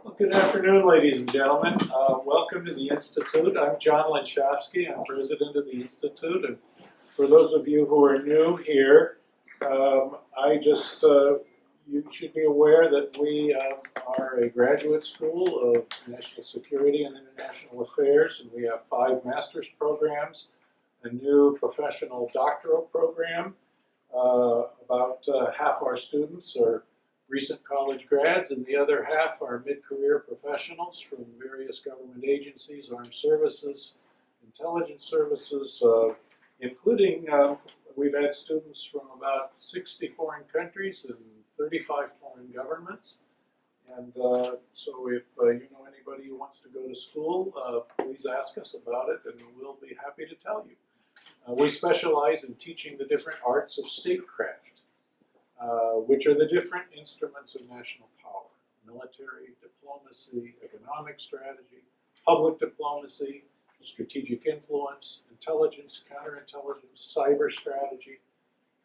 Well, good afternoon, ladies and gentlemen. Welcome to the Institute. I'm John Lenchowski. I'm president of the Institute. And for those of you who are new here, you should be aware that we are a graduate school of national security and international affairs, and we have 5 master's programs, a new professional doctoral program. About half our students are recent college grads, and the other half are mid-career professionals from various government agencies, armed services, intelligence services, including we've had students from about 60 foreign countries and 35 foreign governments. And so if you know anybody who wants to go to school, please ask us about it, and we'll be happy to tell you. We specialize in teaching the different arts of statecraft, which are the different instruments of national power: military, diplomacy, economic strategy, public diplomacy, strategic influence, intelligence, counterintelligence, cyber strategy.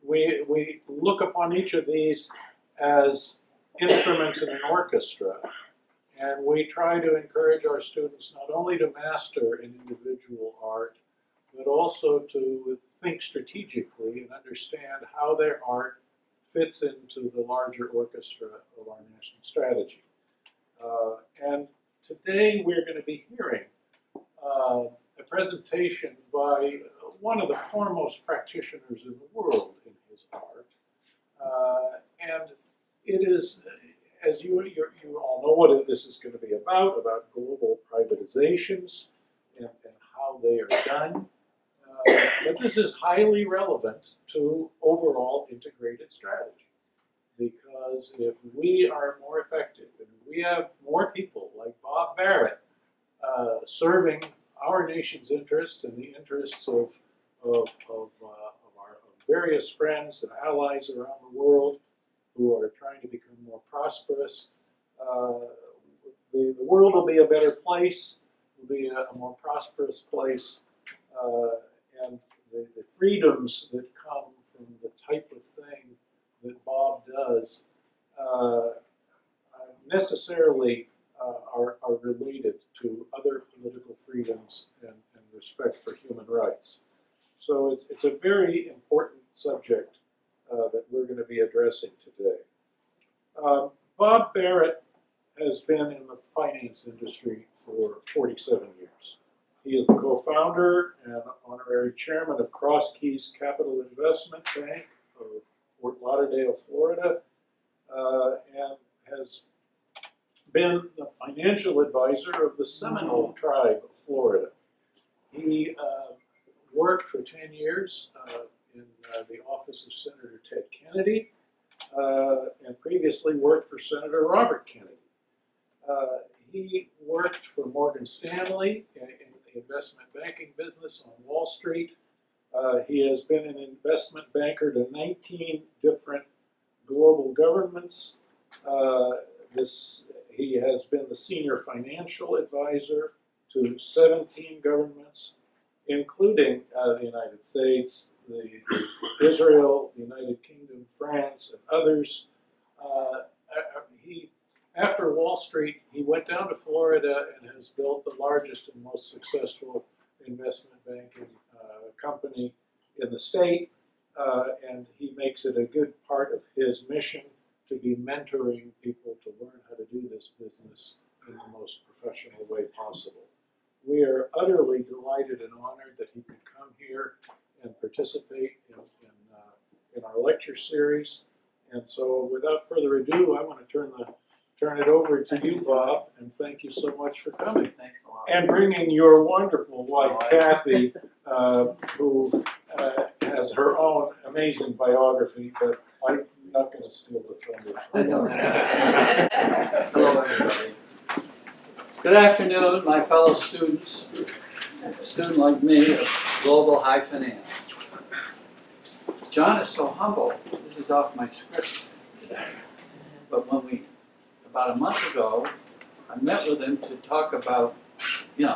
We look upon each of these as instruments in an orchestra, and we try to encourage our students not only to master an individual art, but also to think strategically and understand how their art fits into the larger orchestra of our national strategy. And today we're going to be hearing a presentation by one of the foremost practitioners in the world in his art. And it is, as you all know what this is going to be about global privatizations and how they are done. But this is highly relevant to overall integrated strategy, because if we are more effective and we have more people like Bob Barrett serving our nation's interests and the interests of our various friends and allies around the world who are trying to become more prosperous, the world will be a better place, will be a more prosperous place. And the freedoms that come from the type of thing that Bob does necessarily are related to other political freedoms and respect for human rights. So it's a very important subject that we're going to be addressing today. Bob Barrett has been in the finance industry for 47 years. He is the co-founder and honorary chairman of Cross Keys Capital Investment Bank of Fort Lauderdale, Florida, and has been the financial advisor of the Seminole tribe of Florida. He worked for 10 years in the office of Senator Ted Kennedy, and previously worked for Senator Robert Kennedy. He worked for Morgan Stanley in the investment banking business on Wall Street. He has been an investment banker to 19 different global governments. He has been the senior financial advisor to 17 governments, including the United States, Israel, the United Kingdom, France, and others. After Wall Street, he went down to Florida and has built the largest and most successful investment banking company in the state, and he makes it a good part of his mission to be mentoring people to learn how to do this business in the most professional way possible. We are utterly delighted and honored that he could come here and participate in our lecture series. And so without further ado, I want to turn it over to you, Bob, and thank you so much for coming. Thanks a lot. And bringing your wonderful wife, Kathy, who has her own amazing biography, but I'm not going to steal the thunder. Hello, everybody. Good afternoon, my fellow students, a student like me of global high finance. John is so humble. This is off my script. But about a month ago, I met with him to talk about,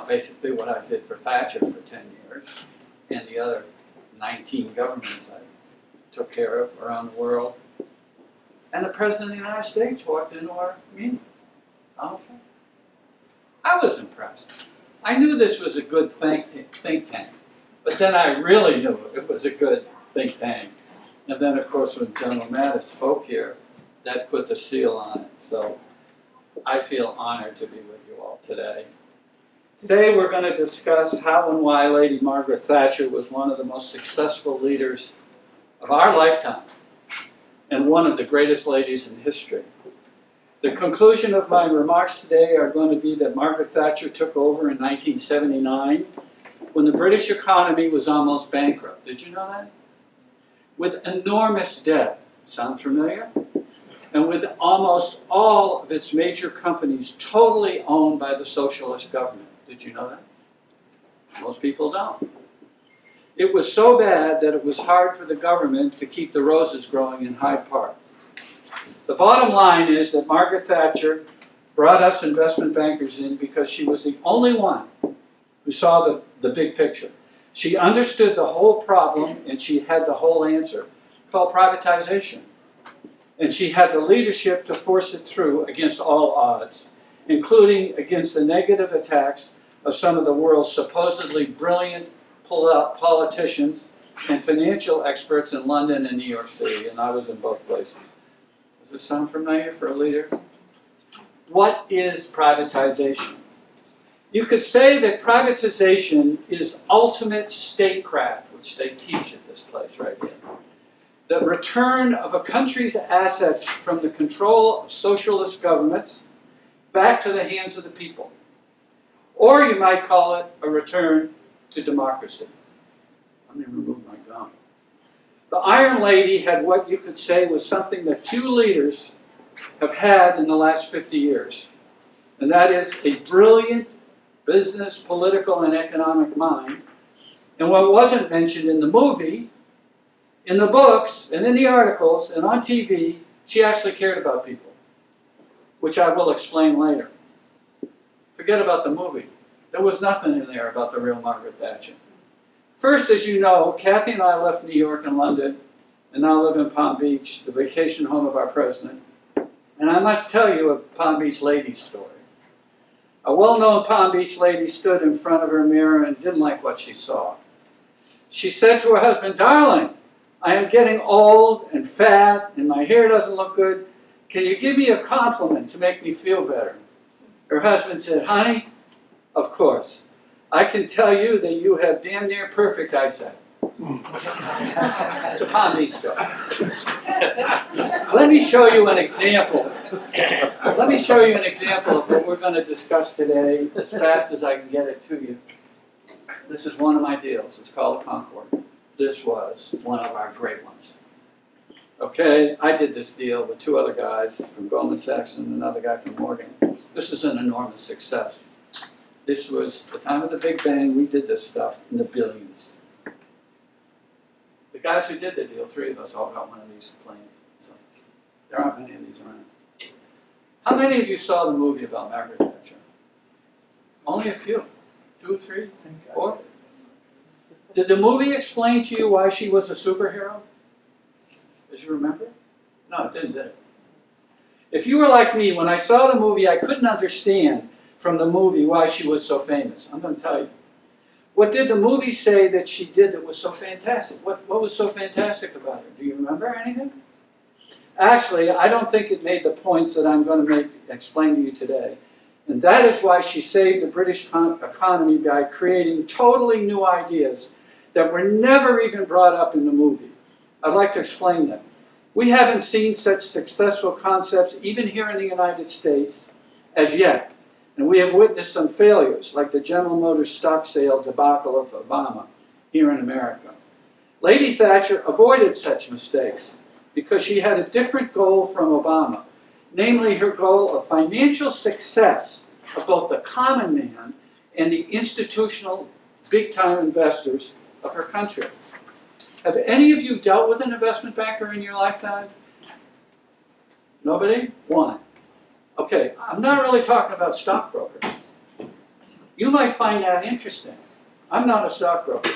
basically what I did for Thatcher for 10 years and the other 19 governments I took care of around the world. And the President of the United States walked into our meeting. Okay. I was impressed. I knew this was a good think tank, but then I really knew it was a good think tank. And then, of course, when General Mattis spoke here, that put the seal on it. So I feel honored to be with you all today. Today we're going to discuss how and why Lady Margaret Thatcher was one of the most successful leaders of our lifetime and one of the greatest ladies in history. The conclusion of my remarks today are going to be that Margaret Thatcher took over in 1979 when the British economy was almost bankrupt. Did you know that? With enormous debt. Sound familiar? And with almost all of its major companies totally owned by the socialist government. Did you know that? Most people don't. It was so bad that it was hard for the government to keep the roses growing in Hyde Park. The bottom line is that Margaret Thatcher brought us investment bankers in because she was the only one who saw the big picture. She understood the whole problem and she had the whole answer, called privatization. And she had the leadership to force it through against all odds, including against the negative attacks of some of the world's supposedly brilliant politicians and financial experts in London and New York City, and I was in both places. Does this sound familiar for a leader? What is privatization? You could say that privatization is ultimate statecraft, which they teach at this place right here. The return of a country's assets from the control of socialist governments back to the hands of the people. Or you might call it a return to democracy. Let me remove my gum. The Iron Lady had what you could say was something that few leaders have had in the last 50 years. And that is a brilliant business, political, and economic mind. And what wasn't mentioned in the movie, in the books, and in the articles, and on TV, she actually cared about people, which I will explain later. Forget about the movie. There was nothing in there about the real Margaret Thatcher. First, as you know, Kathy and I left New York and London, and now live in Palm Beach, the vacation home of our president. And I must tell you a Palm Beach lady's story. A well-known Palm Beach lady stood in front of her mirror and didn't like what she saw. She said to her husband, "Darling, I am getting old and fat, and my hair doesn't look good. Can you give me a compliment to make me feel better?" Her husband said, "Honey, of course. I can tell you that you have damn near perfect eyesight." It's a Palm Beach story. Let me show you an example. Let me show you an example of what we're going to discuss today as fast as I can get it to you. This is one of my deals. It's called Concorde. This was one of our great ones. Okay, I did this deal with two other guys from Goldman Sachs and another guy from Morgan. This is an enormous success. This was the time of the Big Bang. We did this stuff in the billions. The guys who did the deal, three of us all got one of these planes. So there aren't many of these around. How many of you saw the movie about Margaret Thatcher? Only a few. 2, 3, 4? Did the movie explain to you why she was a superhero? Did you remember? No, it didn't, did it? If you were like me, when I saw the movie, I couldn't understand from the movie why she was so famous. I'm going to tell you. What did the movie say that she did that was so fantastic? What was so fantastic about her? Do you remember anything? Actually, I don't think it made the points that I'm going to explain to you today. And that is why she saved the British economy by creating totally new ideas that were never even brought up in the movie. I'd like to explain them. We haven't seen such successful concepts, even here in the United States, as yet. And we have witnessed some failures, like the General Motors stock sale debacle of Obama here in America. Lady Thatcher avoided such mistakes because she had a different goal from Obama, namely her goal of financial success of both the common man and the institutional big-time investors of her country. Have any of you dealt with an investment banker in your lifetime? Nobody? One. Okay, I'm not really talking about stockbrokers. You might find that interesting. I'm not a stockbroker.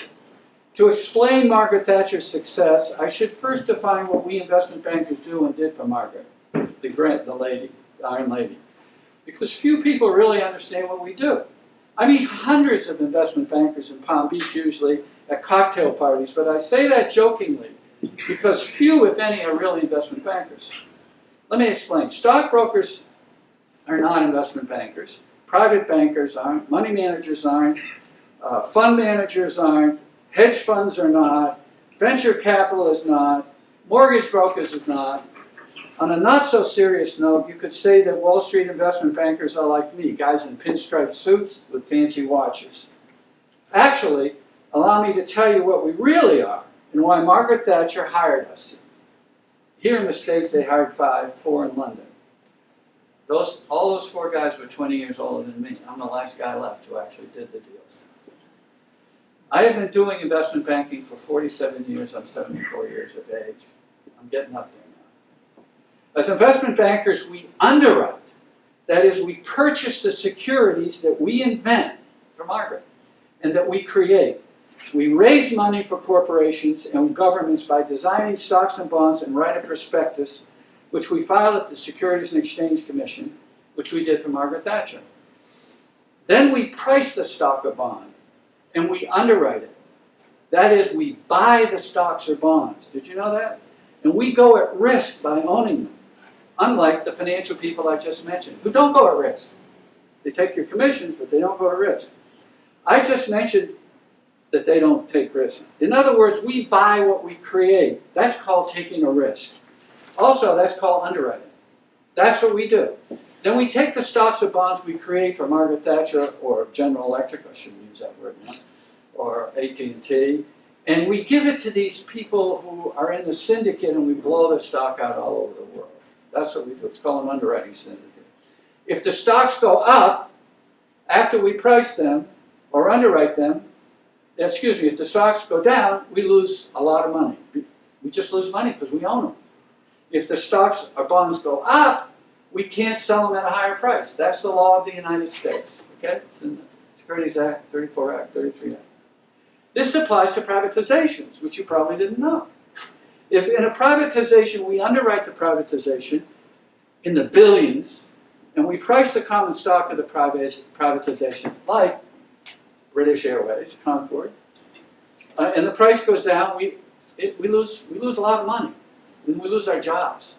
To explain Margaret Thatcher's success, I should first define what we investment bankers do and did for Margaret, the Iron Lady. because few people really understand what we do. I meet hundreds of investment bankers in Palm Beach usually at cocktail parties, but I say that jokingly because few, if any, are really investment bankers. Let me explain. Stockbrokers are not investment bankers. Private bankers aren't. Money managers aren't. Fund managers aren't. Hedge funds are not. Venture capital is not. Mortgage brokers is not. On a not so serious note, you could say that Wall Street investment bankers are like me, guys in pinstripe suits with fancy watches. Actually, allow me to tell you what we really are and why Margaret Thatcher hired us. Here in the States, they hired 4 in London. All those 4 guys were 20 years older than me. I'm the last guy left who actually did the deals. I have been doing investment banking for 47 years. I'm 74 years of age. I'm getting up there now. As investment bankers, we underwrite. That is, we purchase the securities that we invent for Margaret and that we create. We raise money for corporations and governments by designing stocks and bonds and write a prospectus, which we file at the Securities and Exchange Commission, which we did for Margaret Thatcher. Then we price the stock or bond, and we underwrite it. That is, we buy the stocks or bonds. Did you know that? And we go at risk by owning them, unlike the financial people I just mentioned, who don't go at risk. They take your commissions, but they don't go at risk. I just mentioned that they don't take risks. In other words, we buy what we create. That's called taking a risk. Also, that's called underwriting. That's what we do. Then we take the stocks or bonds we create for Margaret Thatcher or General Electric, I shouldn't use that word now, or AT&T, and we give it to these people who are in the syndicate and we blow the stock out all over the world. That's what we do. It's called an underwriting syndicate. If the stocks go up after we price them or underwrite them, if the stocks go down, we lose a lot of money. We just lose money because we own them. If the stocks or bonds go up, we can't sell them at a higher price. That's the law of the United States. Okay? It's in the Securities Act, 34 Act, 33 Act. This applies to privatizations, which you probably didn't know. If in a privatization we underwrite the privatization in the billions, and we price the common stock of the privatization, like British Airways, Concorde, and the price goes down, we lose a lot of money. And we lose our jobs.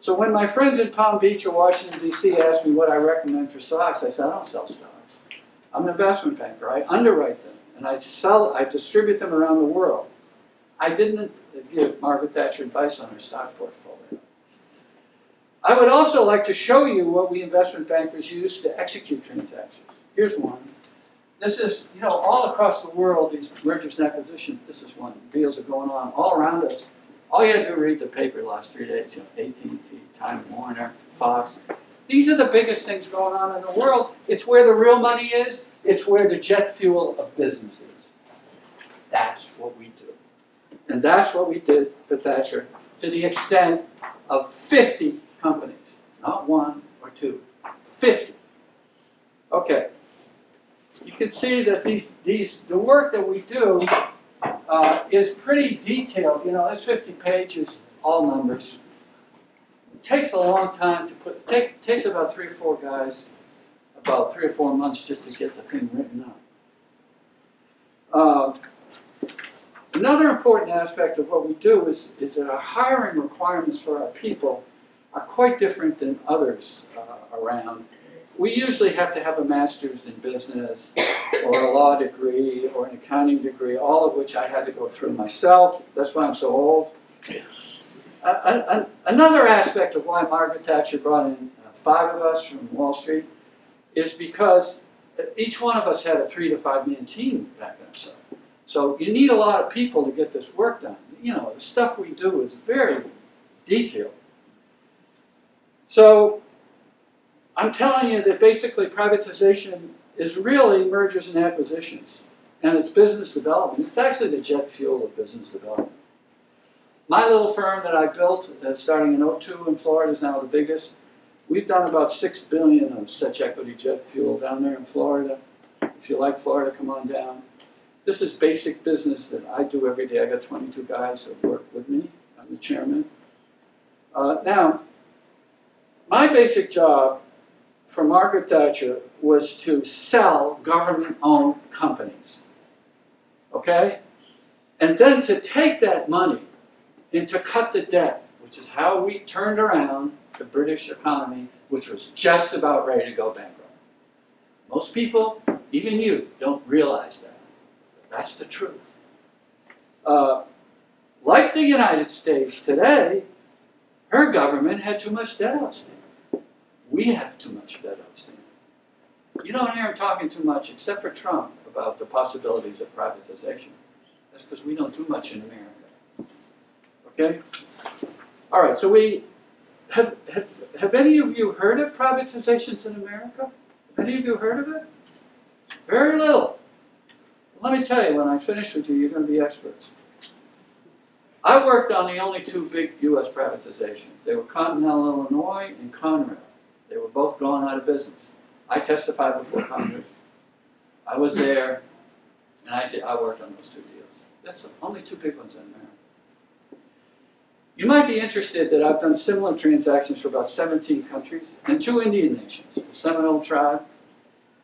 So when my friends in Palm Beach or Washington, D.C. ask me what I recommend for stocks, I say, I don't sell stocks. I'm an investment banker. I underwrite them, and I distribute them around the world. I didn't give Margaret Thatcher advice on her stock portfolio. I would also like to show you what we investment bankers use to execute transactions. Here's one. This is, all across the world, these mergers and acquisitions, this is one. Deals are going on all around us. All you had to do is read the paper the last 3 days, AT&T, Time Warner, Fox. These are the biggest things going on in the world. It's where the real money is. It's where the jet fuel of business is. That's what we do. And that's what we did for Thatcher to the extent of 50 companies. Not 1 or 2, 50. Okay. You can see that the work that we do is pretty detailed. There's 50 pages, all numbers. It takes a long time to put. Takes about 3 or 4 guys about 3 or 4 months just to get the thing written up. Another important aspect of what we do is that our hiring requirements for our people are quite different than others around. We usually have to have a master's in business or a law degree or an accounting degree, all of which I had to go through myself. That's why I'm so old. Another aspect of why Margaret Thatcher brought in 5 of us from Wall Street is because each one of us had a 3 to 5 man team backing us up. So you need a lot of people to get this work done. The stuff we do is very detailed. So I'm telling you that basically privatization is really mergers and acquisitions, and it's business development. It's actually the jet fuel of business development. My little firm that I built, starting in 2002 in Florida, is now the biggest. We've done about $6 billion of such equity jet fuel down there in Florida. If you like Florida, come on down. This is basic business that I do every day. I got 22 guys that work with me. I'm the chairman. Now, my basic job for Margaret Thatcher was to sell government-owned companies, okay? And then to take that money and to cut the debt, which is how we turned around the British economy, which was just about ready to go bankrupt. Most people, even you, don't realize that. But that's the truth. Like the United States today, her government had too much debt outstanding. We have too much debt outstanding. You don't hear him talking too much, except for Trump, about the possibilities of privatization. That's because we don't do much in America. Okay? All right, so we have any of you heard of privatizations in America? Have any of you heard of it? Very little. Let me tell you, when I finish with you, you're going to be experts. I worked on the only two big U.S. privatizations. They were Continental Illinois and Honorary. They were both gone out of business. I testified before Congress. I was there, and I worked on those two deals. That's the only two big ones in America. You might be interested that I've done similar transactions for about 17 countries and 2 Indian nations, the Seminole tribe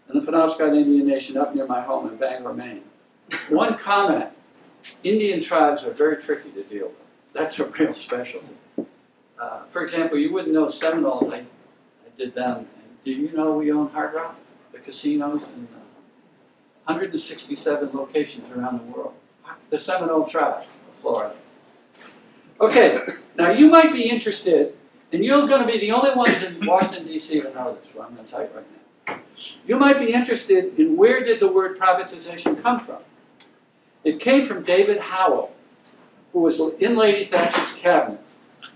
and the Penobscot Indian Nation up near my home in Bangor, Maine. One comment, Indian tribes are very tricky to deal with. That's a real specialty. For example, you wouldn't know Seminoles, I did them. Do you know we own Hard Rock, the casinos in 167 locations around the world? The Seminole tribe of Florida. Okay, now you might be interested, and you're going to be the only ones in Washington, D.C. to know this, what I'm going to tell you right now. You might be interested in where did the word privatization come from. It came from David Howell, who was in Lady Thatcher's cabinet.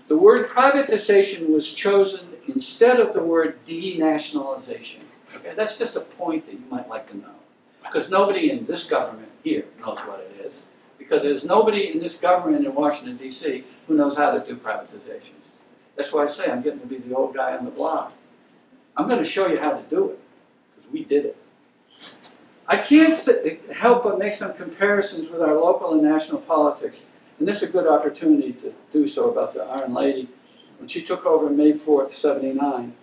The word privatization was chosen instead of the word denationalization. Okay, that's just a point that you might like to know. Because nobody in this government here knows what it is. Because there's nobody in this government in Washington, D.C. who knows how to do privatizations. That's why I say I'm getting to be the old guy on the block. I'm going to show you how to do it, because we did it. I can't help but make some comparisons with our local and national politics, and this is a good opportunity to do so about the Iron Lady when she took over May 4th, '79.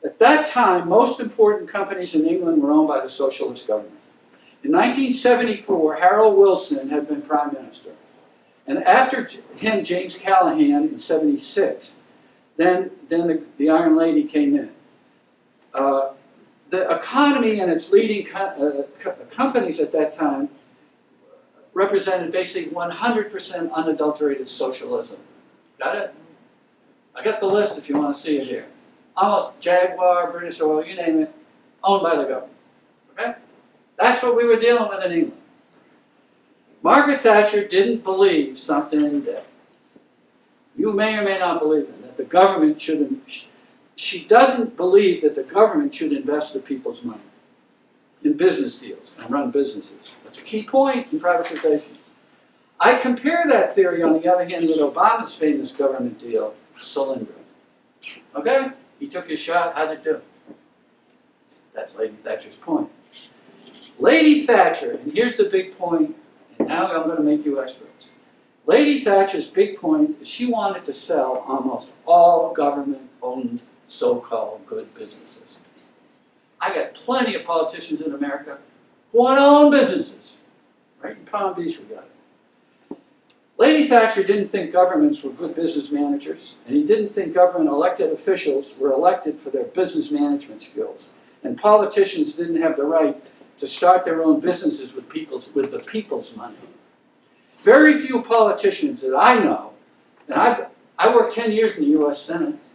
At that time, most important companies in England were owned by the socialist government. In 1974, Harold Wilson had been prime minister. And after him, James Callaghan in '76. Then the Iron Lady came in. The economy and its leading companies at that time represented basically 100% unadulterated socialism. Got it? I got the list if you want to see it here. Almost Jaguar, British Oil, you name it, owned by the government. Okay? That's what we were dealing with in England. Margaret Thatcher didn't believe something that you may or may not believe in, that the government should. She doesn't believe that the government should invest the people's money in business deals and run businesses. That's a key point in privatizations. I compare that theory, on the other hand, with Obama's famous government deal, Solyndra. Okay? He took his shot, how'd it do? That's Lady Thatcher's point. Lady Thatcher, and here's the big point, and now I'm going to make you experts. Lady Thatcher's big point is she wanted to sell almost all government-owned so-called good businesses. I got plenty of politicians in America who want to own businesses. Right in Palm Beach we got it. Lady Thatcher didn't think governments were good business managers, and he didn't think government elected officials were elected for their business management skills. And politicians didn't have the right to start their own businesses with the people's money. Very few politicians that I know, and I worked 10 years in the U.S. Senate,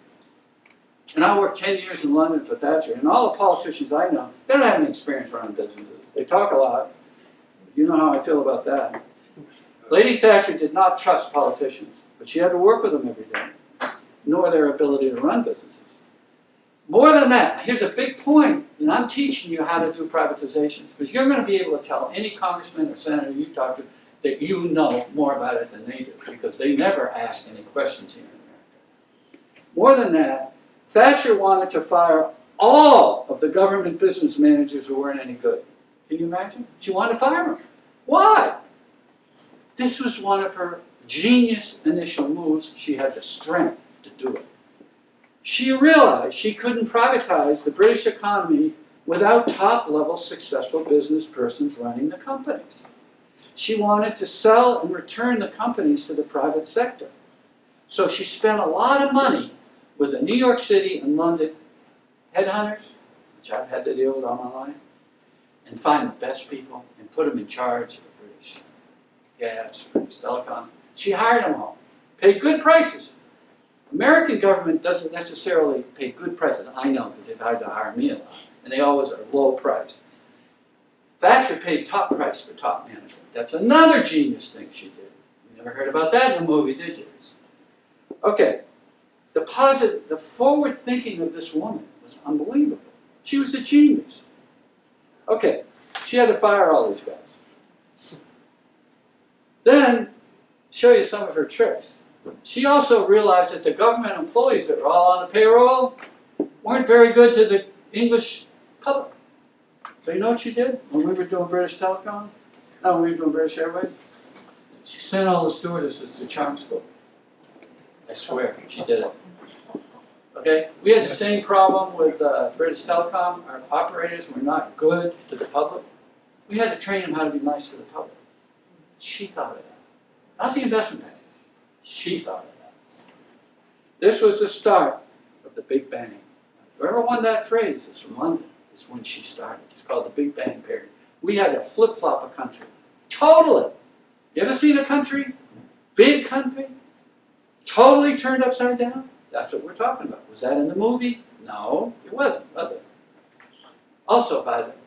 and I worked 10 years in London for Thatcher, and all the politicians I know, they don't have any experience running businesses. They talk a lot. You know how I feel about that. Lady Thatcher did not trust politicians, but she had to work with them every day, nor their ability to run businesses. More than that, here's a big point, and I'm teaching you how to do privatizations, because you're going to be able to tell any congressman or senator you talk to that you know more about it than they do, because they never ask any questions here in America. More than that, Thatcher wanted to fire all of the government business managers who weren't any good. Can you imagine? She wanted to fire them. Why? This was one of her genius initial moves. She had the strength to do it. She realized she couldn't privatize the British economy without top-level successful business persons running the companies. She wanted to sell and return the companies to the private sector. So she spent a lot of money with the New York City and London headhunters, which I've had to deal with all my life, and find the best people and put them in charge of the British Gas, British Telecom. She hired them all, paid good prices. American government doesn't necessarily pay good prices. I know, because they've had to hire me a lot, and they always are low price. Thatcher paid top price for top management. That's another genius thing she did. You never heard about that in the movie, did you? Okay, the forward thinking of this woman was unbelievable. She was a genius. Okay, she had to fire all these guys. Then, show you some of her tricks. She also realized that the government employees that were all on the payroll weren't very good to the English public. So you know what she did when we were doing British Telecom? No, when we were doing British Airways? She sent all the stewardesses to charm school. I swear, she did it. Okay? We had the same problem with British Telecom. Our operators were not good to the public. We had to train them how to be nice to the public. She thought of that. Not the investment bank. She thought of that. This was the start of the Big Bang. Whoever won that phrase is from London. It's when she started. It's called the Big Bang period. We had to flip-flop a country. Totally. You ever seen a country, big country, totally turned upside down? That's what we're talking about. Was that in the movie? No, it wasn't, was it? Also,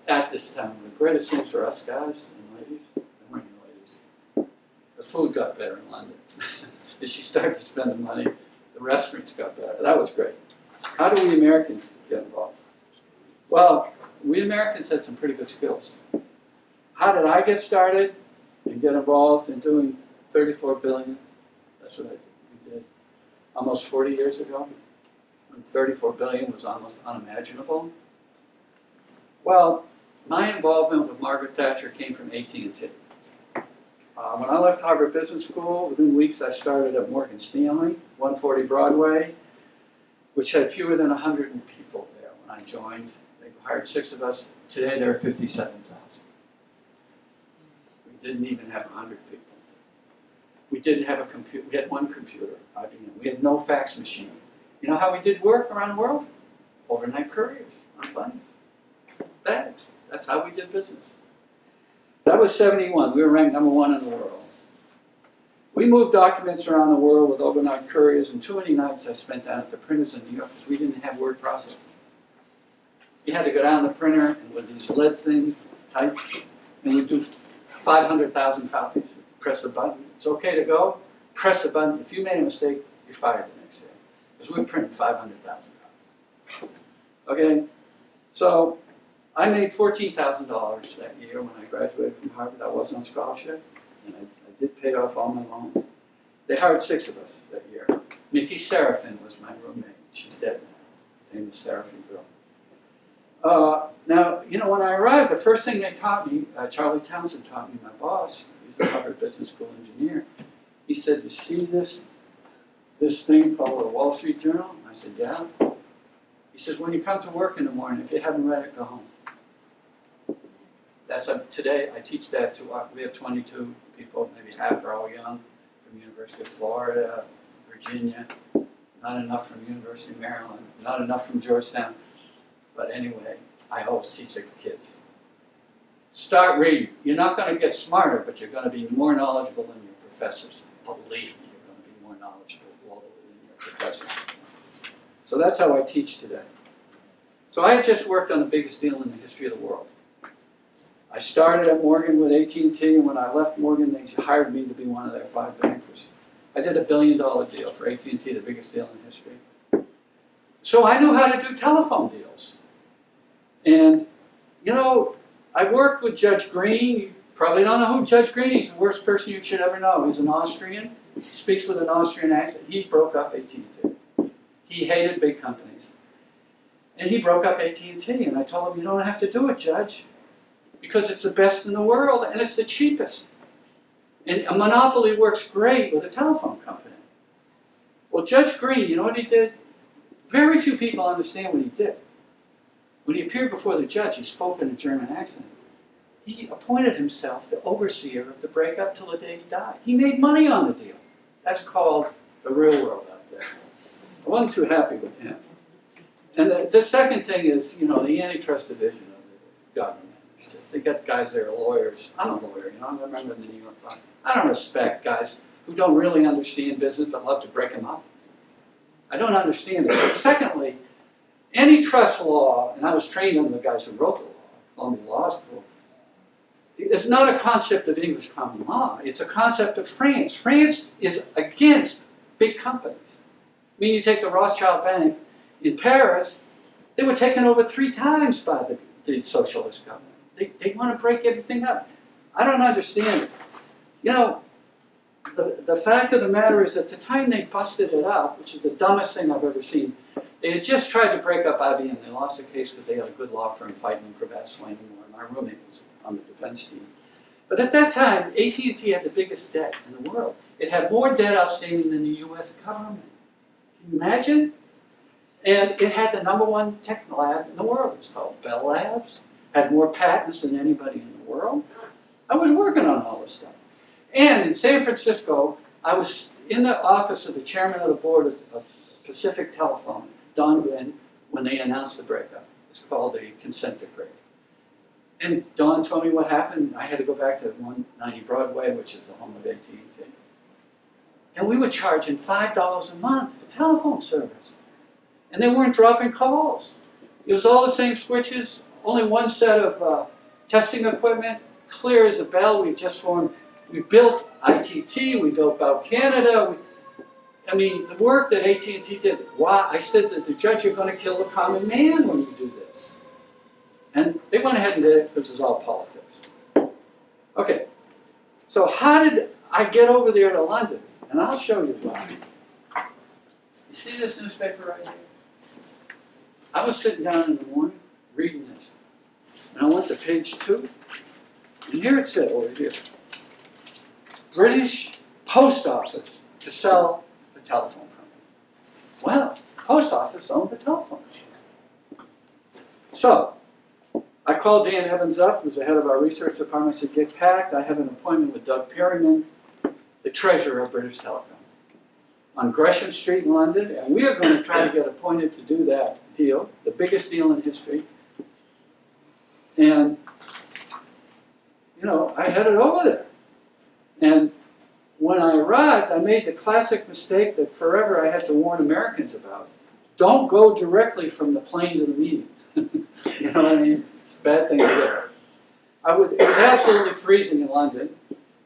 at this time, the greatest things for us guys and ladies, there weren't any ladies. The food got better in London. As she started to spend the money, the restaurants got better. That was great. How do we Americans get involved? Well, we Americans had some pretty good skills. How did I get started and get involved in doing 34 billion? That's what we did almost 40 years ago, when 34 billion was almost unimaginable. Well, my involvement with Margaret Thatcher came from AT&T. When I left Harvard Business School, within weeks I started at Morgan Stanley, 140 Broadway, which had fewer than 100 people there when I joined. They hired 6 of us. Today there are 57,000. We didn't even have 100 people. We didn't have a computer. We had one computer, IBM. We had no fax machine. You know how we did work around the world? Overnight couriers on planes. Bags. That's how we did business. That was 71. We were ranked #1 in the world. We moved documents around the world with overnight couriers, and too many nights I spent down at the printers in New York because we didn't have word processing. You had to go down the printer and with these lead things, type, and we'd do 500,000 copies. Press the button. It's okay to go. Press the button. If you made a mistake, you're fired the next day. Because we printed 500,000 copies. Okay? So I made $14,000 that year when I graduated from Harvard. I was on scholarship, and I did pay off all my loans. They hired 6 of us that year. Mickey Seraphin was my roommate. She's dead now. Famous Seraphin girl. Now, you know, when I arrived, the first thing they taught me, Charlie Townsend taught me, my boss, he's a Harvard Business School engineer. He said, "You see this thing called the Wall Street Journal?" I said, "Yeah." He says, "When you come to work in the morning, if you haven't read it, go home." That's today, I teach that to, we have 22 people, maybe half are all young, from University of Florida, Virginia, not enough from University of Maryland, not enough from Georgetown. But anyway, I always teach the kids. Start reading. You're not going to get smarter, but you're going to be more knowledgeable than your professors. Believe me, you're going to be more knowledgeable globally than your professors. So that's how I teach today. So I had just worked on the biggest deal in the history of the world. I started at Morgan with AT&T, and when I left Morgan, they hired me to be one of their 5 bankers. I did $1 billion deal for AT&T, the biggest deal in history. So I knew how to do telephone deals. And, you know, I worked with Judge Green. You probably don't know who Judge Green is. He's the worst person you should ever know. He's an Austrian. He speaks with an Austrian accent. He broke up AT&T. He hated big companies. And he broke up AT&T. And I told him, "You don't have to do it, Judge, because it's the best in the world and it's the cheapest. And a monopoly works great with a telephone company." Well, Judge Green, you know what he did? Very few people understand what he did. When he appeared before the judge, he spoke in a German accent. He appointed himself the overseer of the breakup till the day he died. He made money on the deal. That's called the real world out there. I wasn't too happy with him. And the second thing is, you know, the antitrust division of the government. It's just, they got guys that are lawyers. I'm a lawyer, you know, I remember in the New York Times. I don't respect guys who don't really understand business but love to break them up. I don't understand it. But secondly, antitrust law, and I was trained under the guys who wrote the law, Columbia Law School, it's not a concept of English common law. It's a concept of France. France is against big companies. I mean, you take the Rothschild Bank in Paris, they were taken over 3 times by the socialist government. They want to break everything up. I don't understand it. You know, the fact of the matter is that the time they busted it up, which is the dumbest thing I've ever seen, they had just tried to break up IBM. They lost the case because they had a good law firm fighting in crevasse anymore. My roommate was on the defense team. But at that time, AT&T had the biggest debt in the world. It had more debt outstanding than the US government. Can you imagine? And it had the #1 tech lab in the world. It was called Bell Labs. Had more patents than anybody in the world. I was working on all this stuff. And in San Francisco, I was in the office of the chairman of the board of Pacific Telephone, Don Gwynn, when they announced the breakup. It's called a consent decree. And Don told me what happened. I had to go back to 190 Broadway, which is the home of AT&T. And we were charging $5 a month for telephone service. And they weren't dropping calls. It was all the same switches, only one set of testing equipment, clear as a bell. We just formed, we built ITT, we built Bell Canada. I mean, the work that AT&T did, why? I said to the judge, you're going to kill the common man when you do this. And they went ahead and did it because it was all politics. Okay, so how did I get over there to London? And I'll show you why. You see this newspaper right here? I was sitting down in the morning reading this. And I went to page 2. And here it said over here, British Post Office to sell the telephone company. Well, Post Office owned the telephone company. So, I called Dan Evans up, who's the head of our research department. I said, get packed. I have an appointment with Doug Perryman, the treasurer of British Telecom, on Gresham Street in London, and we are going to try to get appointed to do that deal, the biggest deal in history. And, you know, I headed over there. And when I arrived, I made the classic mistake that forever I had to warn Americans about. Don't go directly from the plane to the meeting. You know what I mean? It's a bad thing to do. It was absolutely freezing in London,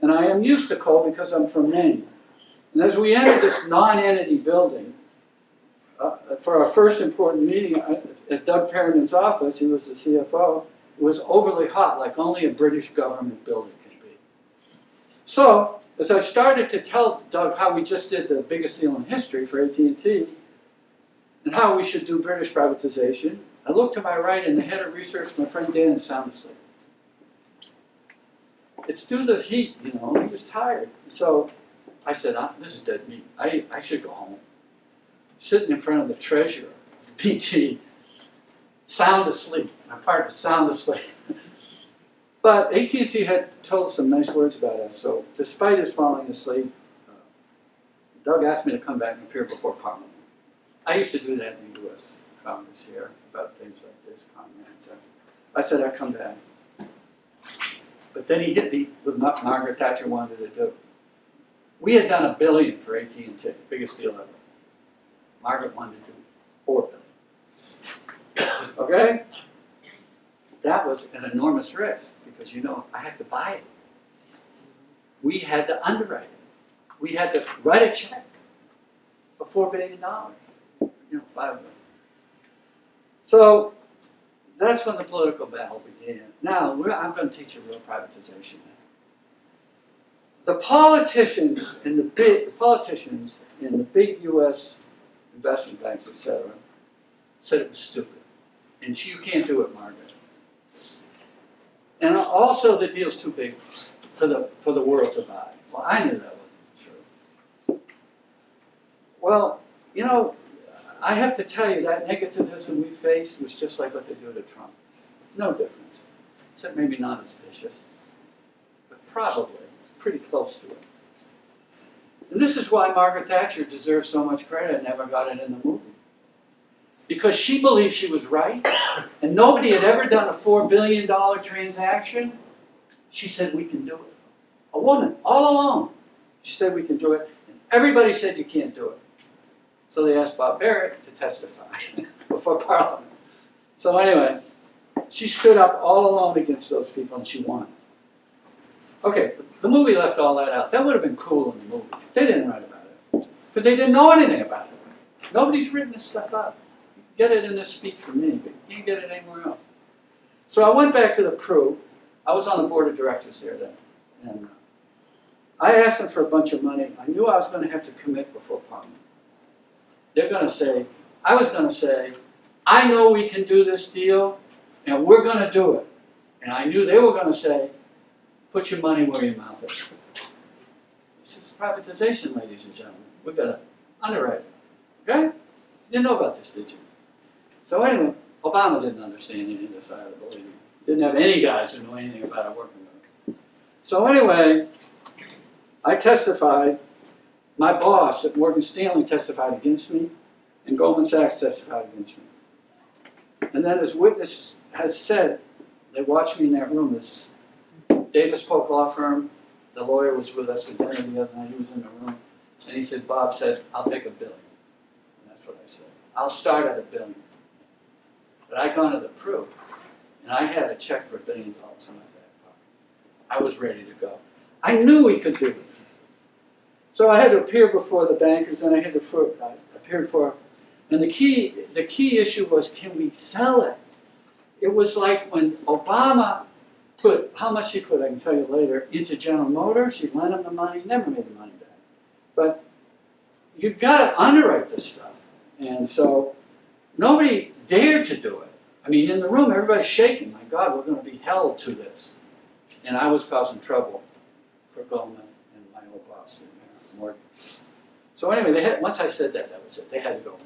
and I am used to cold because I'm from Maine. And as we entered this non-entity building, for our first important meeting at Doug Perryman's office, he was the CFO, it was overly hot, like only a British government building can be. So, as I started to tell Doug how we just did the biggest deal in history for AT&T, and how we should do British privatization, I looked to my right, and the head of research, my friend Dan, is sound asleep. It's due to the heat, you know, he was tired. So I said, this is dead meat. I should go home. Sitting in front of the treasurer, BT, sound asleep. My partner's sound asleep. But AT&T had told some nice words about us, so despite his falling asleep, Doug asked me to come back and appear before Parliament. I used to do that in the U.S. Congress here, about things like this, comments. I said I'd come back. But then he hit me with what Margaret Thatcher wanted to do. We had done $1 billion for AT&T, biggest deal ever. Margaret wanted to do $4 billion. Okay? That was an enormous risk because, you know, I had to buy it. We had to underwrite it. We had to write a check for $4 billion. You know, $5 billion. So that's when the political battle began. Now, I'm going to teach you real privatization now. The politicians in the big U.S. investment banks, etc., said it was stupid. And you can't do it, Margaret. And also the deal's too big for the world to buy. Well, I knew that wasn't true. Well, you know, I have to tell you, that negativism we faced was just like what they do to Trump. No difference. Except maybe not as vicious. But probably pretty close to it. And this is why Margaret Thatcher deserves so much credit and never got it in the movie. Because she believed she was right, and nobody had ever done a $4 billion transaction. She said, we can do it. A woman, all alone. She said, we can do it. And everybody said, you can't do it. So they asked Bob Barrett to testify before Parliament. So anyway, she stood up all alone against those people, and she won. Okay, the movie left all that out. That would have been cool in the movie. They didn't write about it. Because they didn't know anything about it. Nobody's written this stuff up. You can get it in this speech from me, but you can't get it anywhere else. So I went back to the Pru. I was on the board of directors there then. And I asked them for a bunch of money. I knew I was going to have to commit before Parliament. They're going to say, I was going to say, I know we can do this deal, and we're going to do it. And I knew they were going to say, put your money where your mouth is. This is privatization, ladies and gentlemen. We've got to underwrite it. Okay? You didn't know about this, did you? So anyway, Obama didn't understand any of this either, believe me. Didn't have any guys who knew anything about it working with it. So anyway, I testified. My boss at Morgan Stanley testified against me, and Goldman Sachs testified against me. And then as witness has said, they watched me in that room. This Davis Polk law firm, the lawyer was with us at dinner the other night. He was in the room. And he said, Bob said, I'll take $1 billion. And that's what I said. I'll start at $1 billion. But I'd gone to the Pru, and I had a check for $1 billion in my back pocket. I was ready to go. I knew we could do it. So I had to appear before the bankers, and I appeared for, and the key issue was, can we sell it? It was like when Obama put, how much he put, I can tell you later, into General Motors. He lent him the money, never made the money back. But you've got to underwrite this stuff. And so nobody dared to do it. I mean, in the room, everybody's shaking. My God, we're going to be held to this. And I was causing trouble for Goldman and my old boss, Morgan. So anyway, once I said that, that was it. They had to go along.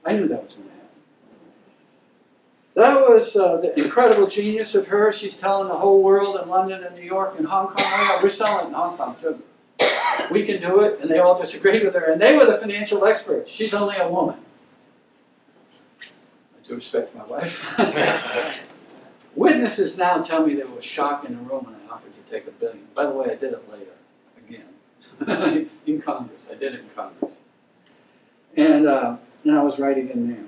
I knew that was going to happen. That was the incredible genius of her. She's telling the whole world in London and New York and Hong Kong, oh yeah, we're selling in Hong Kong too. We can do it, and they all disagreed with her. And they were the financial experts. She's only a woman. I do respect my wife. Witnesses now tell me there was shock in the room when I offered to take $1 billion. By the way, I did it later, again, in Congress. I did it in Congress. And I was writing in there.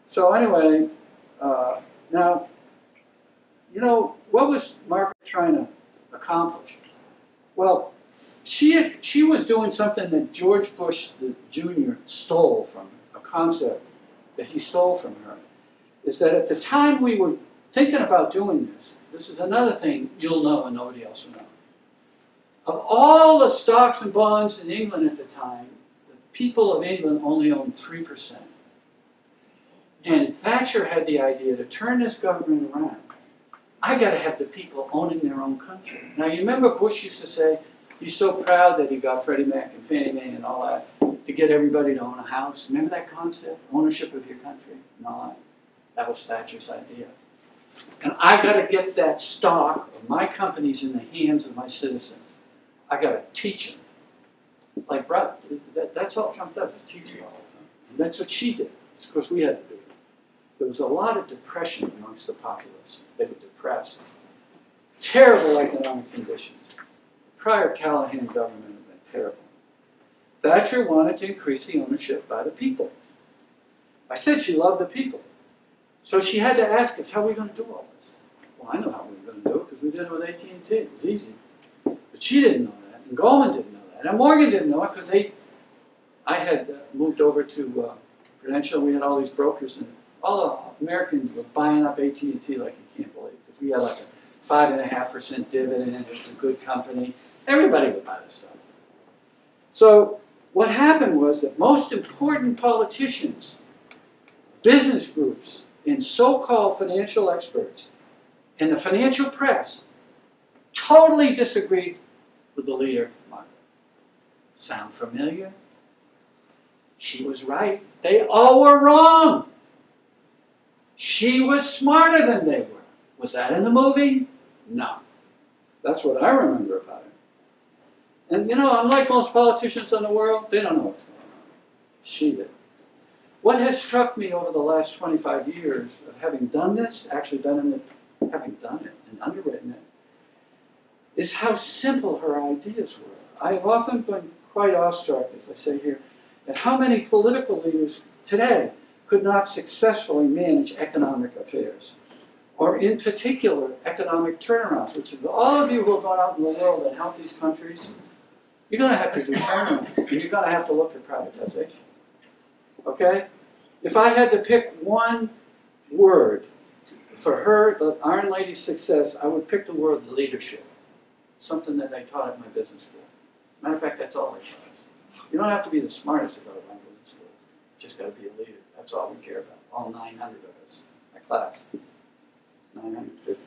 So anyway, now, you know, what was Margaret trying to accomplish? Well, she was doing something that George Bush Jr. stole from her, a concept that he stole from her, is that at the time we were thinking about doing this, this is another thing you'll know and nobody else will know. Of all the stocks and bonds in England at the time, the people of England only owned 3%. And Thatcher had the idea to turn this government around. I got to have the people owning their own country. Now, you remember Bush used to say, he's so proud that he got Freddie Mac and Fannie Mae and all that to get everybody to own a house. Remember that concept? Ownership of your country and all that. That was Thatcher's idea. And I got to get that stock of my companies in the hands of my citizens. I got to teach them. Like, that's all Trump does, is teach you all. And that's what she did. It's because we had to do it. There was a lot of depression amongst the populace. They were depressed. Terrible economic conditions. Prior Callahan government had been terrible. Thatcher wanted to increase the ownership by the people. I said she loved the people. So she had to ask us, how are we going to do all this? Well, I know how we were going to do it because we did it with AT&T. It was easy. But she didn't know that, and Goldman didn't know that, and Morgan didn't know it because I had moved over to Prudential. We had all these brokers, and all the Americans were buying up AT&T like you can't believe. Because we had like a 5.5% dividend. It was a good company. Everybody would buy this stuff. So what happened was that most important politicians, business groups, and so-called financial experts, and the financial press totally disagreed with the leader, Margaret. Sound familiar? She was right. They all were wrong. She was smarter than they were. Was that in the movie? No. That's what I remember about it. And you know, unlike most politicians in the world, they don't know what's going on. She did. What has struck me over the last 25 years of having done this, having done it and underwritten it, is how simple her ideas were. I have often been quite awestruck, as I say here, at how many political leaders today could not successfully manage economic affairs, or in particular, economic turnarounds, which all of you who have gone out in the world and helped these countries, you're going to have to do turnarounds, and you're going to have to look at privatization. Okay? If I had to pick one word for her, the Iron Lady's success, I would pick the word leadership. Something that I taught at my business school. As a matter of fact, that's all I taught us. You don't have to be the smartest to go to my business school. You just got to be a leader. That's all we care about. All 900 of us. My class. 950.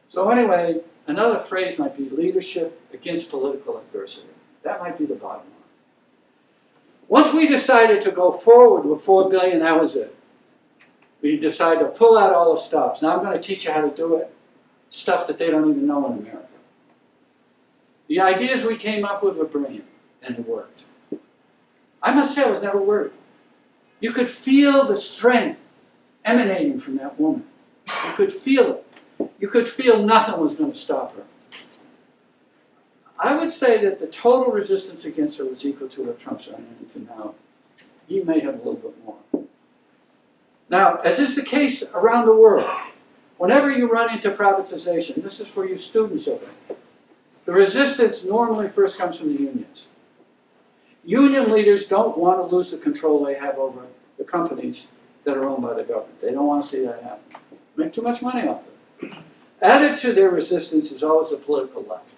So anyway, another phrase might be leadership against political adversity. That might be the bottom line. Once we decided to go forward with $4 billion, that was it. We decided to pull out all the stops. Now I'm going to teach you how to do it. Stuff that they don't even know in America. The ideas we came up with were brilliant, and it worked. I must say I was never worried. You could feel the strength emanating from that woman. You could feel it. You could feel nothing was going to stop her. I would say that the total resistance against her was equal to what Trump's running into now. He may have a little bit more. Now, as is the case around the world, whenever you run into privatization, this is for you students over there, the resistance normally first comes from the unions. Union leaders don't want to lose the control they have over the companies that are owned by the government. They don't want to see that happen. Make too much money off it. Added to their resistance is always the political left,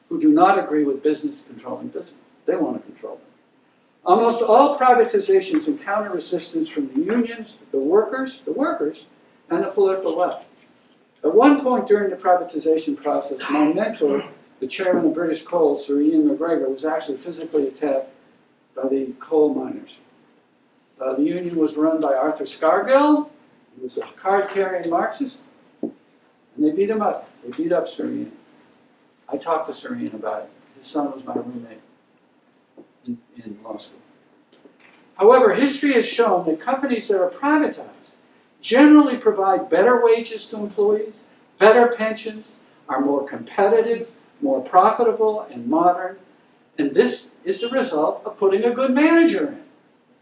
who do not agree with business controlling business. They want to control them. Almost all privatizations encounter resistance from the unions, the workers, and the political left. At one point during the privatization process, my mentor, the chairman of British Coal, Sir Ian McGregor, was actually physically attacked by the coal miners. The union was run by Arthur Scargill. He was a card-carrying Marxist. And they beat him up. They beat up Sir Ian. I talked to Sir Ian about it. His son was my roommate in law school. However, history has shown that companies that are privatized generally provide better wages to employees, better pensions, are more competitive, more profitable, and modern. And this is the result of putting a good manager in.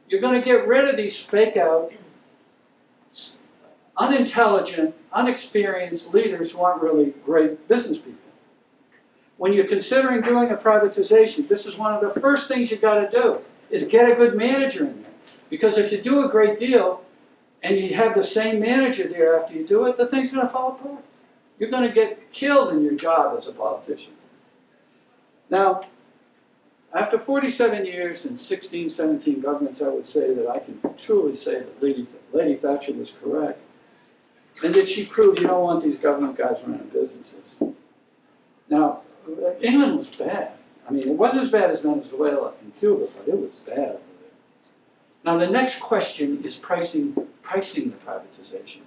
You're going to get rid of these fake-out, unintelligent, unexperienced leaders who aren't really great business people. When you're considering doing a privatization, this is one of the first things you've got to do, is get a good manager in there. Because if you do a great deal, and you have the same manager there after you do it, the thing's going to fall apart. You're going to get killed in your job as a politician. Now, after 47 years and 16, 17 governments, I would say that I can truly say that Lady Thatcher was correct, and that she proved you don't want these government guys running businesses. Now, England was bad. I mean, it wasn't as bad as Venezuela and Cuba, but it was bad. Now, the next question is pricing the privatization.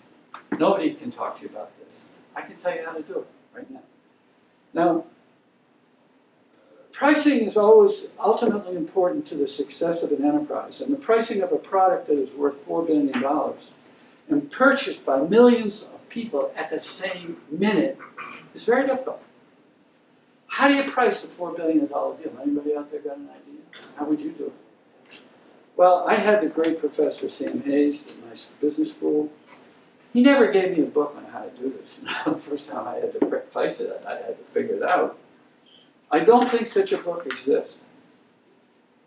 Nobody can talk to you about this. I can tell you how to do it right now. Now, pricing is always ultimately important to the success of an enterprise, and the pricing of a product that is worth $4 billion and purchased by millions of people at the same minute is very difficult. How do you price a $4 billion deal? Anybody out there got an idea? How would you do it? Well, I had the great professor, Sam Hayes, at my business school. He never gave me a book on how to do this. The first time I had to price it, I had to figure it out. I don't think such a book exists.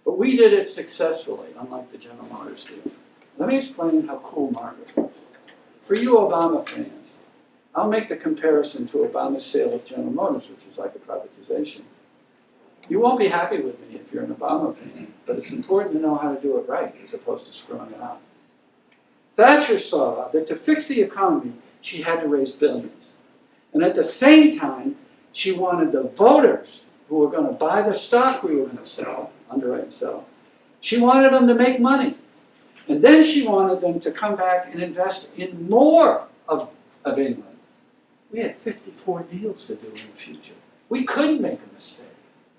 But we did it successfully, unlike the General Motors deal. Let me explain how cool Margaret was. For you Obama fans, I'll make the comparison to Obama's sale of General Motors, which was like a privatization. You won't be happy with me if you're an Obama fan, but it's important to know how to do it right as opposed to screwing it up. Thatcher saw that to fix the economy, she had to raise billions. And at the same time, she wanted the voters who were going to buy the stock we were going to sell, underwrite and sell, She wanted them to make money. And then she wanted them to come back and invest in more of England. We had 54 deals to do in the future. We couldn't make a mistake.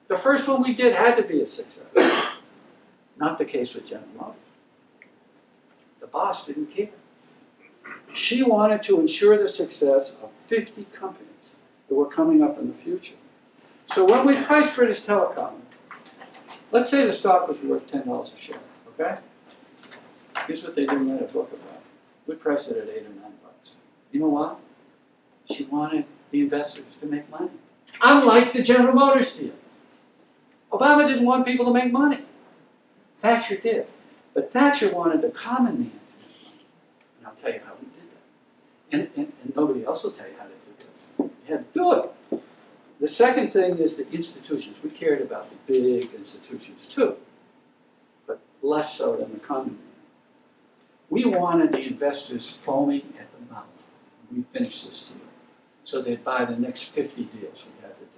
The first one we did had to be a success. Not the case with General Motors. The boss didn't care. She wanted to ensure the success of 50 companies that were coming up in the future. So when we priced British Telecom, let's say the stock was worth $10 a share, okay? Here's what they didn't write a book about. We priced it at $8 or $9. You know what? She wanted the investors to make money. Unlike the General Motors deal. Obama didn't want people to make money. Thatcher did. But Thatcher wanted the common man to make money. And I'll tell you how we did that. And nobody else will tell you how to do this. You had to do it. The second thing is the institutions. We cared about the big institutions too, but less so than the common man. We wanted the investors foaming at the mouth when we finished this deal, so they'd buy the next 50 deals we had to do.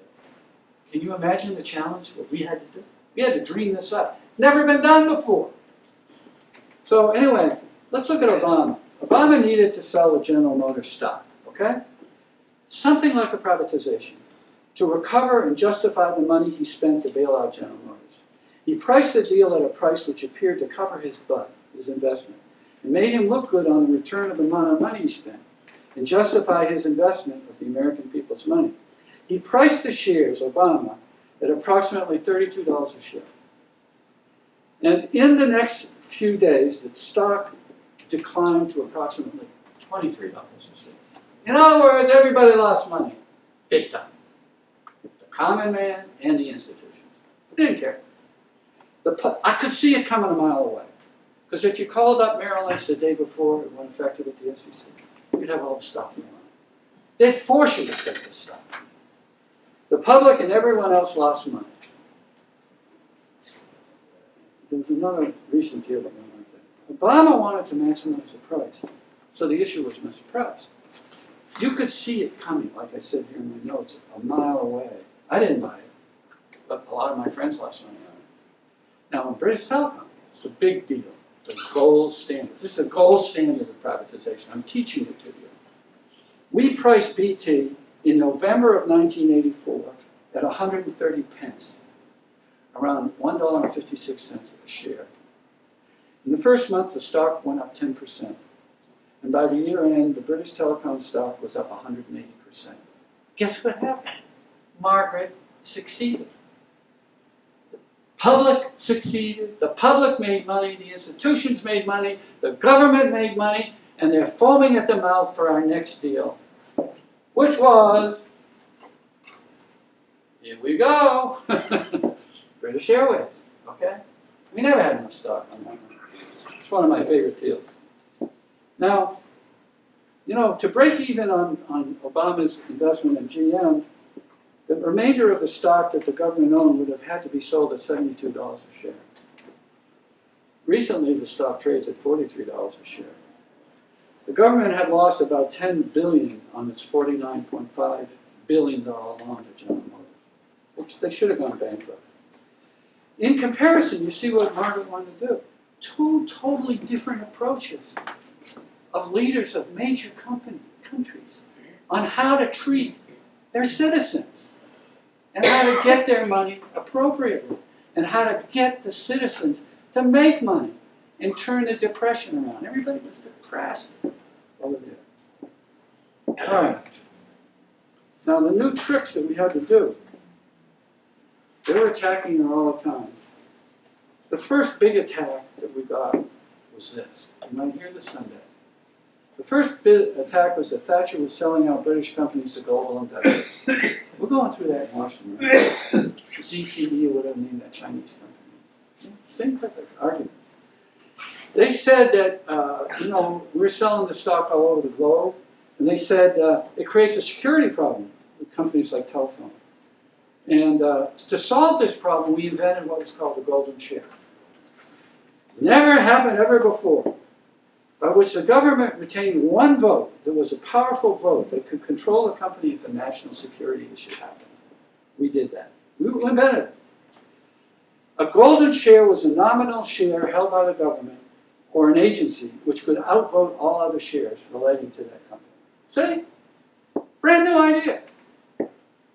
Can you imagine the challenge what we had to do? We had to dream this up. Never been done before. So anyway, let's look at Obama. Obama needed to sell the General Motors stock, okay? Something like a privatization, to recover and justify the money he spent to bail out General Motors. He priced the deal at a price which appeared to cover his butt, his investment, and made him look good on the return of the amount of money he spent, and justify his investment of the American people's money. He priced the shares, Obama, at approximately $32 a share. And in the next few days, the stock declined to approximately $23 a share. In other words, everybody lost money, big time. The common man and the institutions. They didn't care. I could see it coming a mile away. Because if you called up Merrill Lynch the day before it went effective at the SEC, you'd have all the stock you wanted. They'd force you to take the stock. The public and everyone else lost money. There's another recent deal that went like that. Obama wanted to maximize the price, so the issue was mispriced. You could see it coming, like I said here in my notes, a mile away. I didn't buy it, but a lot of my friends lost money on it. Now, in British Telecom, it's a big deal. The gold standard. This is a gold standard of privatization. I'm teaching it to you. We priced BT in November of 1984 at 130 pence, around $1.56 a share. In the first month, the stock went up 10%. And by the year end, the British Telecom stock was up 180%. Guess what happened? Margaret succeeded. Public succeeded, the public made money, the institutions made money, the government made money, and they're foaming at the mouth for our next deal, which was, here we go, British Airways, okay? We never had enough stock on that one. It's one of my favorite deals. Now, you know, to break even on Obama's investment in GM, the remainder of the stock that the government owned would have had to be sold at $72 a share. Recently, the stock trades at $43 a share. The government had lost about $10 billion on its $49.5 billion loan to General Motors, which they should have gone bankrupt. In comparison, you see what Margaret wanted to do. Two totally different approaches of leaders of major countries on how to treat their citizens and how to get their money appropriately and how to get the citizens to make money and turn the depression around. Everybody was depressed over there. All right. Now, the new tricks that we had to do, they were attacking her all the time. The first big attack that we got was this. You might hear this someday. The first big attack was that Thatcher was selling out British companies to global investors. We're going through that in Washington. Right? ZTE or whatever name that Chinese company. Same type of arguments. They said that, you know, we're selling the stock all over the globe, and they said it creates a security problem with companies like telephone. And to solve this problem, we invented what was called the golden share. Never happened ever before, by which the government retained one vote that was a powerful vote that could control the company if a national security issue happened. We did that. We invented it. A golden share was a nominal share held by the government or an agency which could outvote all other shares relating to that company. See? Brand new idea.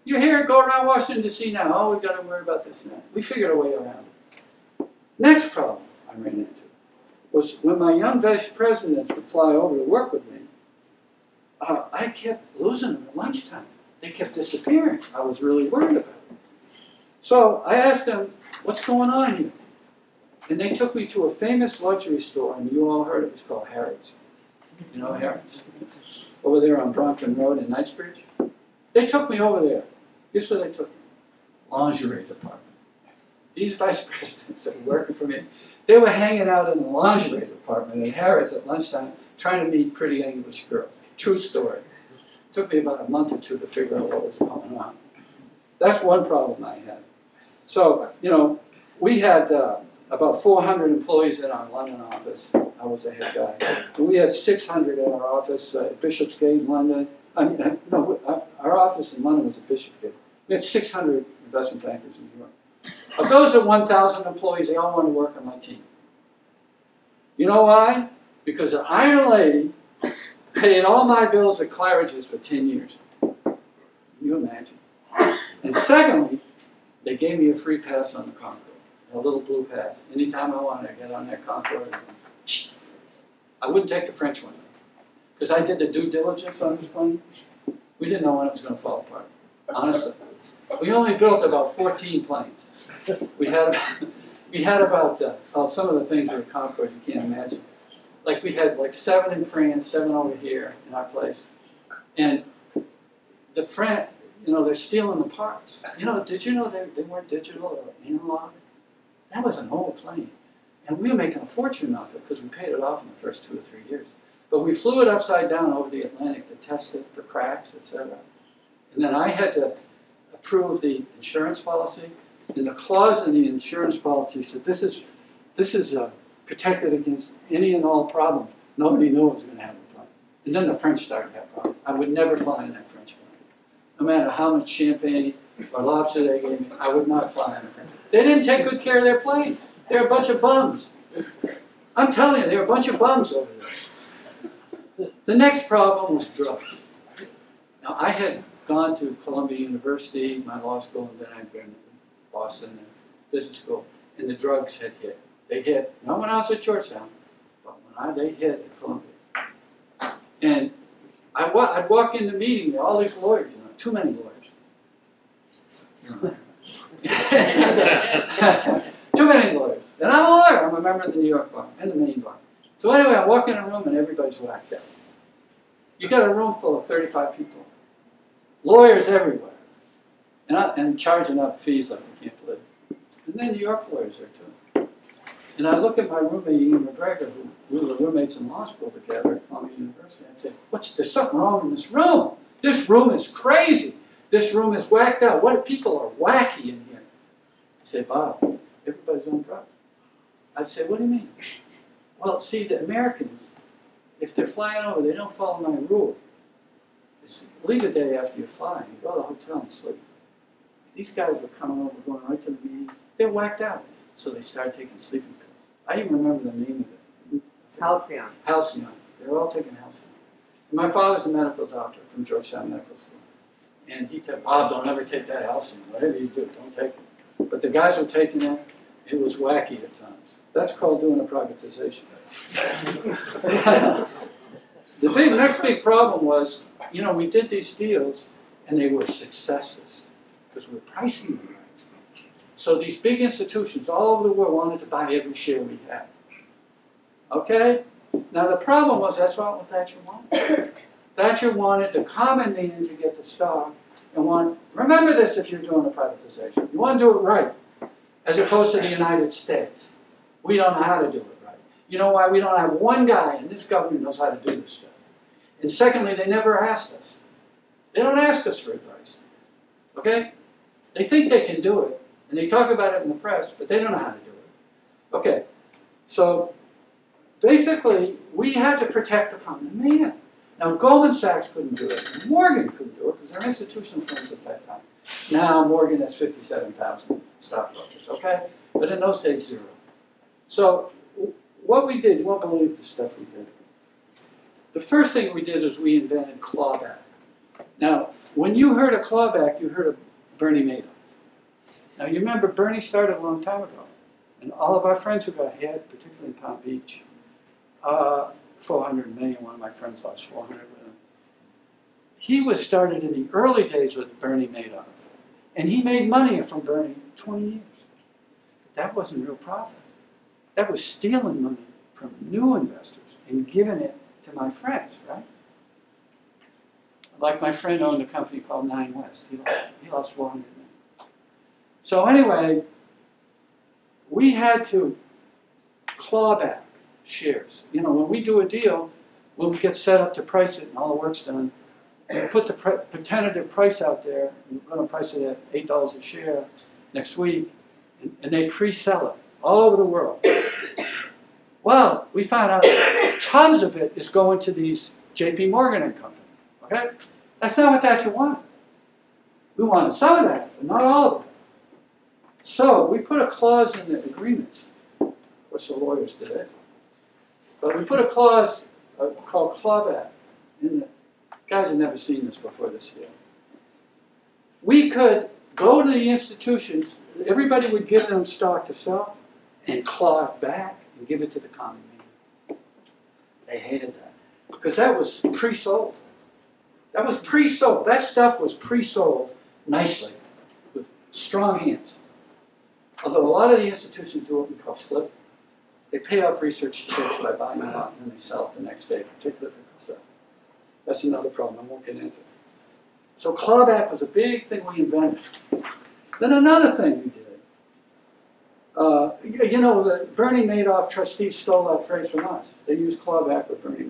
You hear it go around Washington, D.C. now. Oh, we've got to worry about this now. We figured a way around it. Next problem I ran into was when my young vice presidents would fly over to work with me, I kept losing them at lunchtime. They kept disappearing. I was really worried about it. So I asked them, what's going on here? And they took me to a famous luxury store, and you all heard of it. It's called Harrods. You know Harrods? Over there on Brompton Road in Knightsbridge. They took me over there. Guess where they took me? Lingerie department. These vice presidents that were working for me, they were hanging out in the lingerie department at Harrods at lunchtime trying to meet pretty English girls. True story. It took me about a month or two to figure out what was going on. That's one problem I had. So, you know, we had about 400 employees in our London office. I was the head guy. And we had 600 in our office at Bishopsgate in London. Our office in London was at Bishopsgate. We had 600 investment bankers in New York. Of those at 1,000 employees, they all want to work on my team. You know why? Because an Iron Lady paid all my bills at Claridge's for 10 years. Can you imagine? And secondly, they gave me a free pass on the Concorde, a little blue pass. Anytime I wanted to get on that Concorde, I wouldn't take the French one, because I did the due diligence on this plane. We didn't know when it was going to fall apart, honestly. We only built about 14 planes. We had about some of the things at Concorde you can't imagine. Like we had like 7 in France, 7 over here in our place, and the French, you know, they're stealing the parts. You know, did you know they weren't digital or analog? That was an old plane, and we were making a fortune off it because we paid it off in the first 2 or 3 years. But we flew it upside down over the Atlantic to test it for cracks, etc. And then I had to approve the insurance policy. And the clause in the insurance policy said this is protected against any and all problems. Nobody knew it was going to have a problem. And then the French started to have problems. I would never fly in that French plane. No matter how much champagne or lobster they gave me, I would not fly in a French plane. They didn't take good care of their planes. They're a bunch of bums. I'm telling you, they're a bunch of bums over there. The next problem was drugs. Now, I had gone to Columbia University, my law school, and then I'd been in Boston Business School, and the drugs had hit. They hit, not when I was at Georgetown, but when they hit at Columbia. And I'd walk in the meeting, there all these lawyers, you know, too many lawyers. Too many lawyers. And I'm a lawyer, I'm a member of the New York bar, and the Maine bar. So anyway, I walk in a room and everybody's whacked out. You got a room full of 35 people. Lawyers everywhere. And charging up fees like you can't believe. And then New York lawyers there too. And I look at my roommate, Ian McGregor, who we were roommates in law school together at Columbia University, and I say, there's something wrong in this room. This room is crazy. This room is whacked out. What people are wacky in here? I say, Bob, everybody's on drugs. I'd say, what do you mean? Well, see, the Americans, if they're flying over, they don't follow my rule. It's leave a day after you fly, and you go to the hotel and sleep. These guys were coming over, going right to the meetings. They're whacked out. So they started taking sleeping pills. I even remember the name of it. Halcyon. Halcyon. They were all taking Halcyon. And my father's a medical doctor from Georgetown Medical School. And he said, Bob, don't ever take that Halcyon. Whatever you do, don't take it. But the guys were taking it. It was wacky at times. That's called doing a privatization. The next big problem was, you know, we did these deals and they were successes because we were pricing them right. So these big institutions all over the world wanted to buy every share we had. Okay? Now the problem was that's not what Thatcher wanted. Thatcher wanted the common man to get the stock and remember this if you're doing a privatization. You want to do it right, as opposed to the United States. We don't know how to do it right. You know why? We don't have one guy in this government who knows how to do this stuff. And secondly, they never asked us. They don't ask us for advice. Okay? They think they can do it, and they talk about it in the press, but they don't know how to do it. Okay, so basically, we had to protect the common man. Now, Goldman Sachs couldn't do it. Morgan couldn't do it because they're institutional firms at that time. Now, Morgan has 57,000 stockbrokers, okay? But in those days, 0. So what we did, you won't believe the stuff we did. The first thing we did is we invented clawback. Now, when you heard of clawback, you heard of Bernie Madoff. Now, you remember Bernie started a long time ago. And all of our friends who got hit, particularly in Palm Beach, 400 million, one of my friends lost 400 with him. He was started in the early days with Bernie Madoff. And he made money from Bernie 20 years. But that wasn't real profit. That was stealing money from new investors and giving it to my friends, right? Like my friend owned a company called 9 West. He lost 400 million. So anyway, we had to claw back shares. You know, when we do a deal, when we get set up to price it and all the work's done, we put the tentative price out there. We're going to price it at $8 a share next week, and they pre-sell it all over the world. Well, we found out tons of it is going to these J.P. Morgan and Company. Okay, that's not what Thatcher wanted. We wanted some of that, but not all of it. So we put a clause in the agreements. Of course, the lawyers did it. But we put a clause called clawback. And the guys had never seen this before this year. We could go to the institutions, everybody would give them stock to sell, and claw it back and give it to the common man. They hated that. Because that was pre-sold. That was pre-sold. That stuff was pre-sold nicely, with strong hands. Although a lot of the institutions do what we call flip. They pay off research checks by buying a lot and then they sell it the next day, particularly if it goes up. That's another problem. I won't get into it. So clawback was a big thing we invented. Then another thing we did. You know, the Bernie Madoff trustees stole that phrase from us. They used clawback with Bernie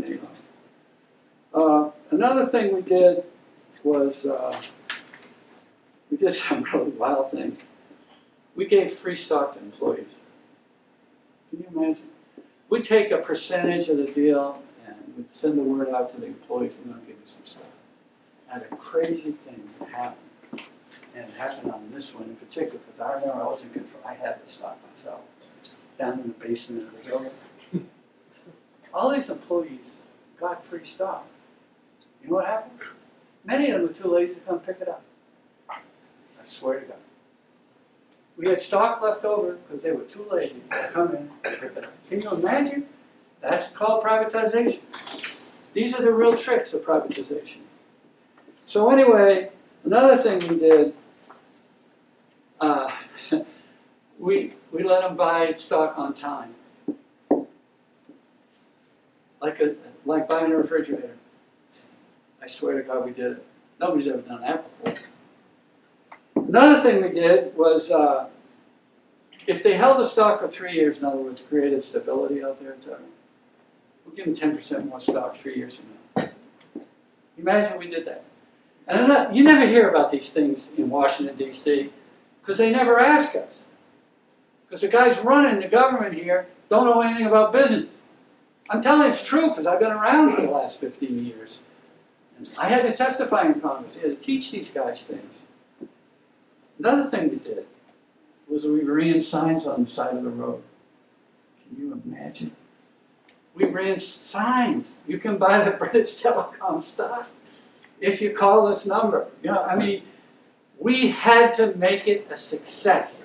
Madoff. Another thing we did was we did some really wild things. We gave free stock to employees. Can you imagine? We'd take a percentage of the deal and we'd send the word out to the employees, we're going to give you some stock. And a crazy thing happened. And it happened on this one in particular, because I remember I was in control. I had the stock myself, down in the basement of the building. All these employees got free stock. You know what happened? Many of them were too lazy to come pick it up. I swear to God. We had stock left over because they were too lazy to come in and pick it up. Can you imagine? That's called privatization. These are the real tricks of privatization. So anyway, another thing we did, we let them buy stock on time. Like buying a refrigerator. I swear to God we did it. Nobody's ever done that before. Another thing we did was, if they held the stock for 3 years, in other words, created stability out there, etc., we'll give them 10% more stock 3 years from now. Imagine we did that. And you never hear about these things in Washington, D.C., because they never ask us. Because the guys running the government here don't know anything about business. I'm telling you it's true, because I've been around for the last 15 years. And I had to testify in Congress. I had to teach these guys things. Another thing we did was we ran signs on the side of the road. Can you imagine? We ran signs. You can buy the British Telecom stock if you call this number. You know, I mean, we had to make it a success.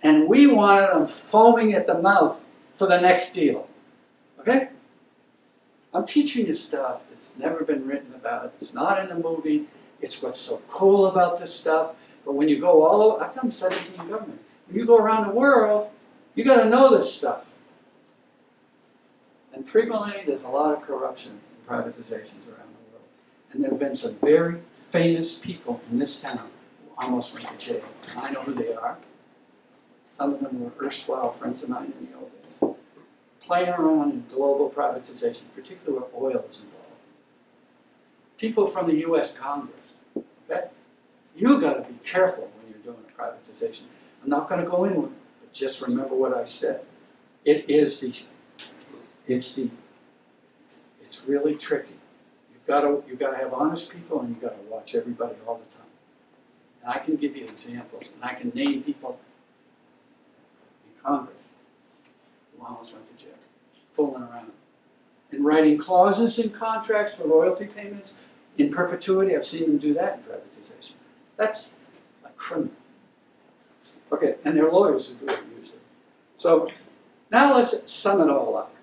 And we wanted them foaming at the mouth for the next deal. Okay? I'm teaching you stuff that's never been written about. It's not in the movie. It's what's so cool about this stuff. But when you go all over, I've done 17 governments. When you go around the world, you got to know this stuff. And frequently, there's a lot of corruption in privatizations around the world. And there have been some very famous people in this town who almost went to jail. And I know who they are. Some of them were erstwhile friends of mine in the old days. Playing around in global privatization, particularly where oil is involved. People from the U.S. Congress. Okay? You got to be careful when you're doing a privatization. I'm not going to go into it, but just remember what I said. It's really tricky. You've got to have honest people, and you've got to watch everybody all the time. And I can give you examples, and I can name people almost went to jail, fooling around. And writing clauses in contracts for royalty payments in perpetuity. I've seen them do that in privatization. That's like criminal. Okay, and they're lawyers who do it usually. So now let's sum it all up.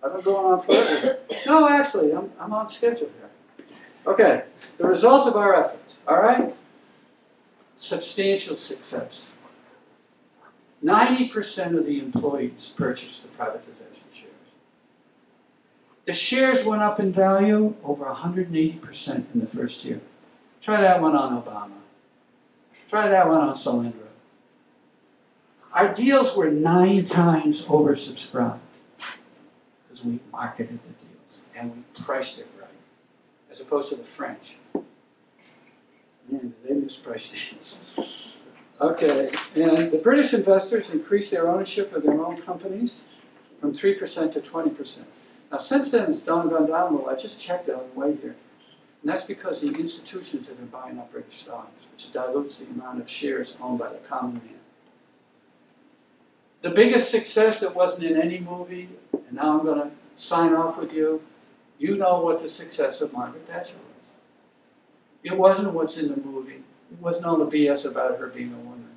I've been going on forever. No, actually, I'm on schedule here. Okay, the result of our efforts, all right? Substantial success. 90% of the employees purchased the privatization shares. The shares went up in value over 180% in the first year. Try that one on Obama. Try that one on Solyndra. Our deals were 9 times oversubscribed because we marketed the deals and we priced it right, as opposed to the French. Man, they mispriced deals. Okay, and the British investors increased their ownership of their own companies from 3% to 20%. Now, since then, it's gone down a little. I just checked it on the way here. And that's because the institutions have been buying up British stocks, which dilutes the amount of shares owned by the common man. The biggest success that wasn't in any movie, and now I'm going to sign off with you, you know what the success of Margaret Thatcher was. It wasn't what's in the movie. It wasn't all the BS about her being a woman.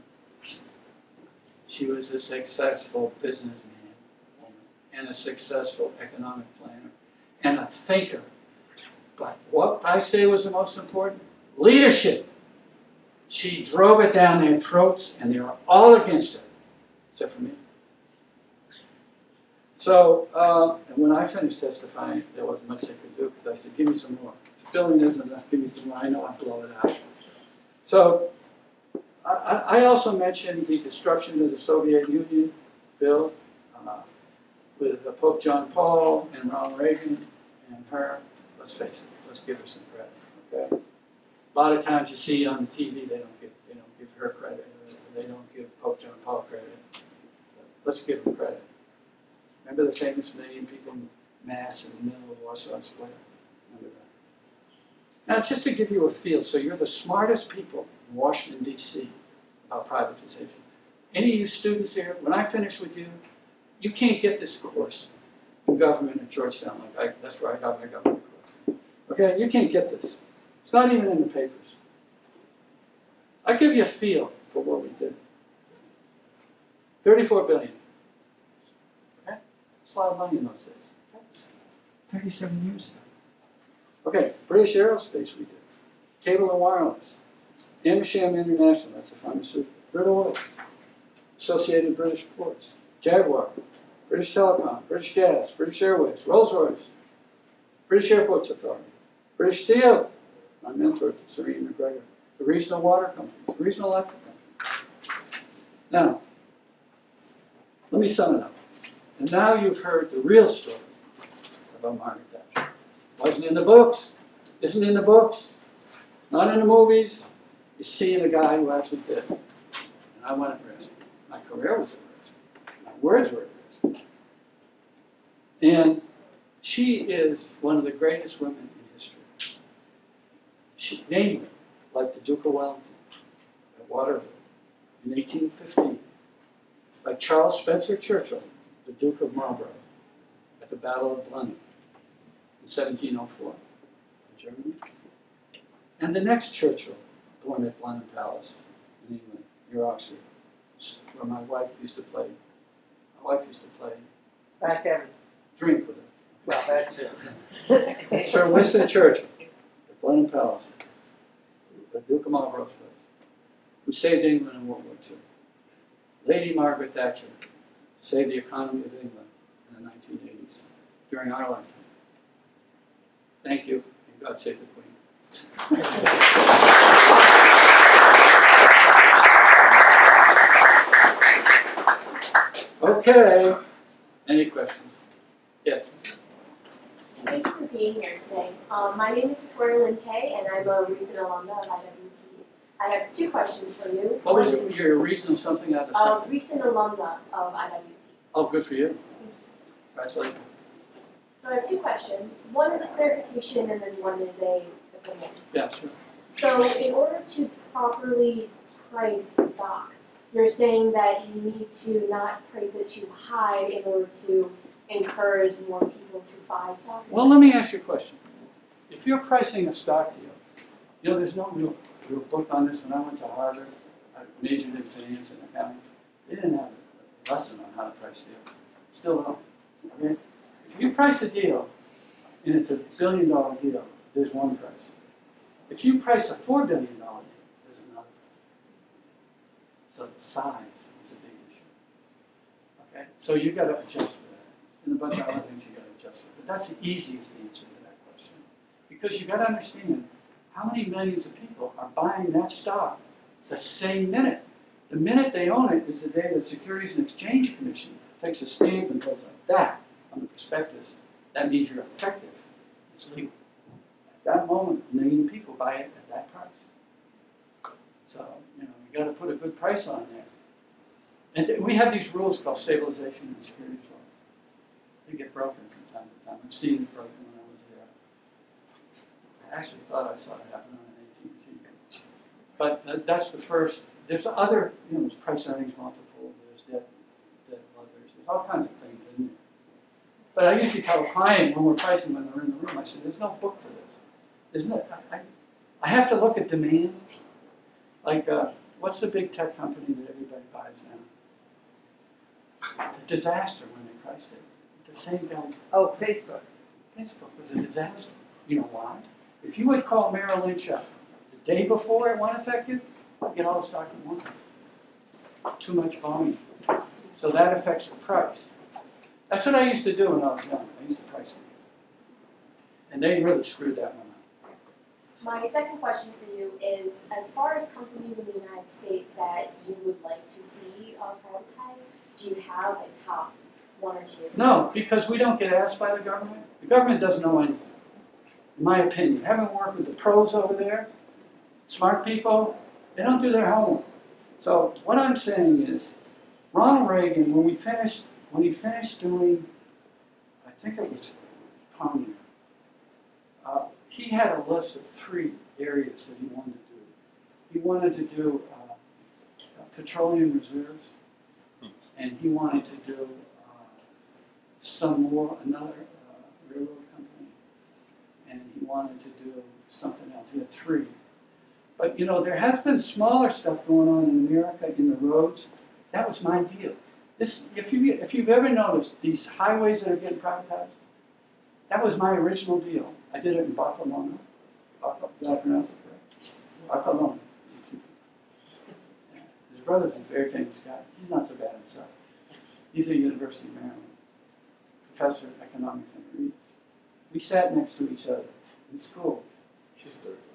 She was a successful businessman, and a successful economic planner, and a thinker. But what I say was the most important? Leadership. She drove it down their throats, and they were all against her, except for me. So, and when I finished testifying, there wasn't much they could do, because I said, give me some more. If billion isn't enough, give me some more. I know I'll blow it out. So, I also mentioned the destruction of the Soviet Union bill with Pope John Paul and Ronald Reagan and her. Let's face it, let's give her some credit. Okay. A lot of times you see on the TV they don't give her credit. They don't give Pope John Paul credit. Let's give them credit. Remember the famous million people mass in the middle of Warsaw Square? Remember that? Now, just to give you a feel, so you're the smartest people in Washington, D.C. about privatization. Any of you students here, when I finish with you, you can't get this course in government at Georgetown. That's where I got my government course. Okay, you can't get this. It's not even in the papers. I give you a feel for what we did. 34 billion. Okay, it's a lot of money in those days. That's 37 years ago. Okay, British Aerospace we did. Cable and Wireless. Amersham International, that's a pharmaceutical. Brit Oil. Associated British Ports. Jaguar. British Telecom. British Gas. British Airways. Rolls-Royce. British Airports Authority. British Steel. My mentor, Serene McGregor. The regional water companies. The regional electric companies. Now, let me sum it up. And now you've heard the real story about Margaret Thatcher. Wasn't in the books. Isn't in the books. Not in the movies. You're seeing a guy who actually did it. And I went at risk. My career was at risk. My words were at risk. And she is one of the greatest women in history. She, namely, like the Duke of Wellington at Waterloo in 1815, like Charles Spencer Churchill, the Duke of Marlborough, at the Battle of Blenheim in 1704 in Germany, and the next Churchill, born at Blenheim Palace in England, near Oxford, where my wife used to play. My wife used to play. Back then. Drink with her. Well, that too. Sir Winston Churchill, at Blenheim Palace, the Duke of Marlborough's place, who saved England in World War II. Lady Margaret Thatcher saved the economy of England in the 1980s during our lifetime. Thank you, and God save the Queen. Okay, any questions? Yes. Thank you for being here today. My name is Victoria Lynn Kay, and I'm a recent alumna of IWP. I have 2 questions for you. What was your reason of something out of something? Recent alumna of IWP. Oh, good for you. Congratulations. So I have 2 questions. One is a clarification, and then one is a opinion. Yeah, sure. So in order to properly price stock, you're saying that you need to not price it too high in order to encourage more people to buy stock? Well, let me ask you a question. If you're pricing a stock deal, you know, there's no real book on this. When I went to Harvard, I majored in finance and accounting. They didn't have a lesson on how to price deals. Still don't. Okay? If you price a deal and it's $1 billion deal, there's one price. If you price a $4 billion deal, there's another price. So the size is a big issue. Okay? So you've got to adjust for that. And a bunch of other things you've got to adjust for. But that's the easiest answer to that question. Because you've got to understand how many millions of people are buying that stock the same minute. The minute they own it is the day the Securities and Exchange Commission takes a stamp and goes like that on the prospectus. That means you're effective. It's legal. At that moment, 1 million people buy it at that price. So, you know, you got to put a good price on there. And we have these rules called stabilization and securities laws. They get broken from time to time. I've seen it broken when I was there. I actually thought I saw it happen on an AT&T. But that's the first. There's other, you know, there's price earnings multiple, there's debt leverage, there's all kinds of things in there. But I usually tell a client when we're pricing when they're in the room, I say, there's no book for this. Isn't it? I have to look at demand. Like, what's the big tech company that everybody buys now? The disaster when they priced it. The same guys. Oh, Facebook. Facebook was a disaster. You know why? If you would call Merrill Lynch up the day before it went effective, get all the stock you want. Too much volume. So that affects the price. That's what I used to do when I was young. I used to price them. And they really screwed that one up. My second question for you is, as far as companies in the United States that you would like to see privatized, do you have a top 1 or 2? No, because we don't get asked by the government. The government doesn't know anything, in my opinion. Having worked with the pros over there, smart people, they don't do their homework. So what I'm saying is, Ronald Reagan, when he finished doing, I think it was Communist, he had a list of 3 areas that he wanted to do. He wanted to do petroleum reserves, and he wanted to do another railroad company, and he wanted to do something else. He had 3. But you know, there has been smaller stuff going on in America in the roads. That was my deal. This, if you've ever noticed these highways that are getting privatized, that was my original deal. I did it in Barcelona. Did I pronounce it correct? Barcelona. His brother's a very famous guy. He's not so bad himself. He's at University of Maryland, professor of economics and Greece. We sat next to each other in school.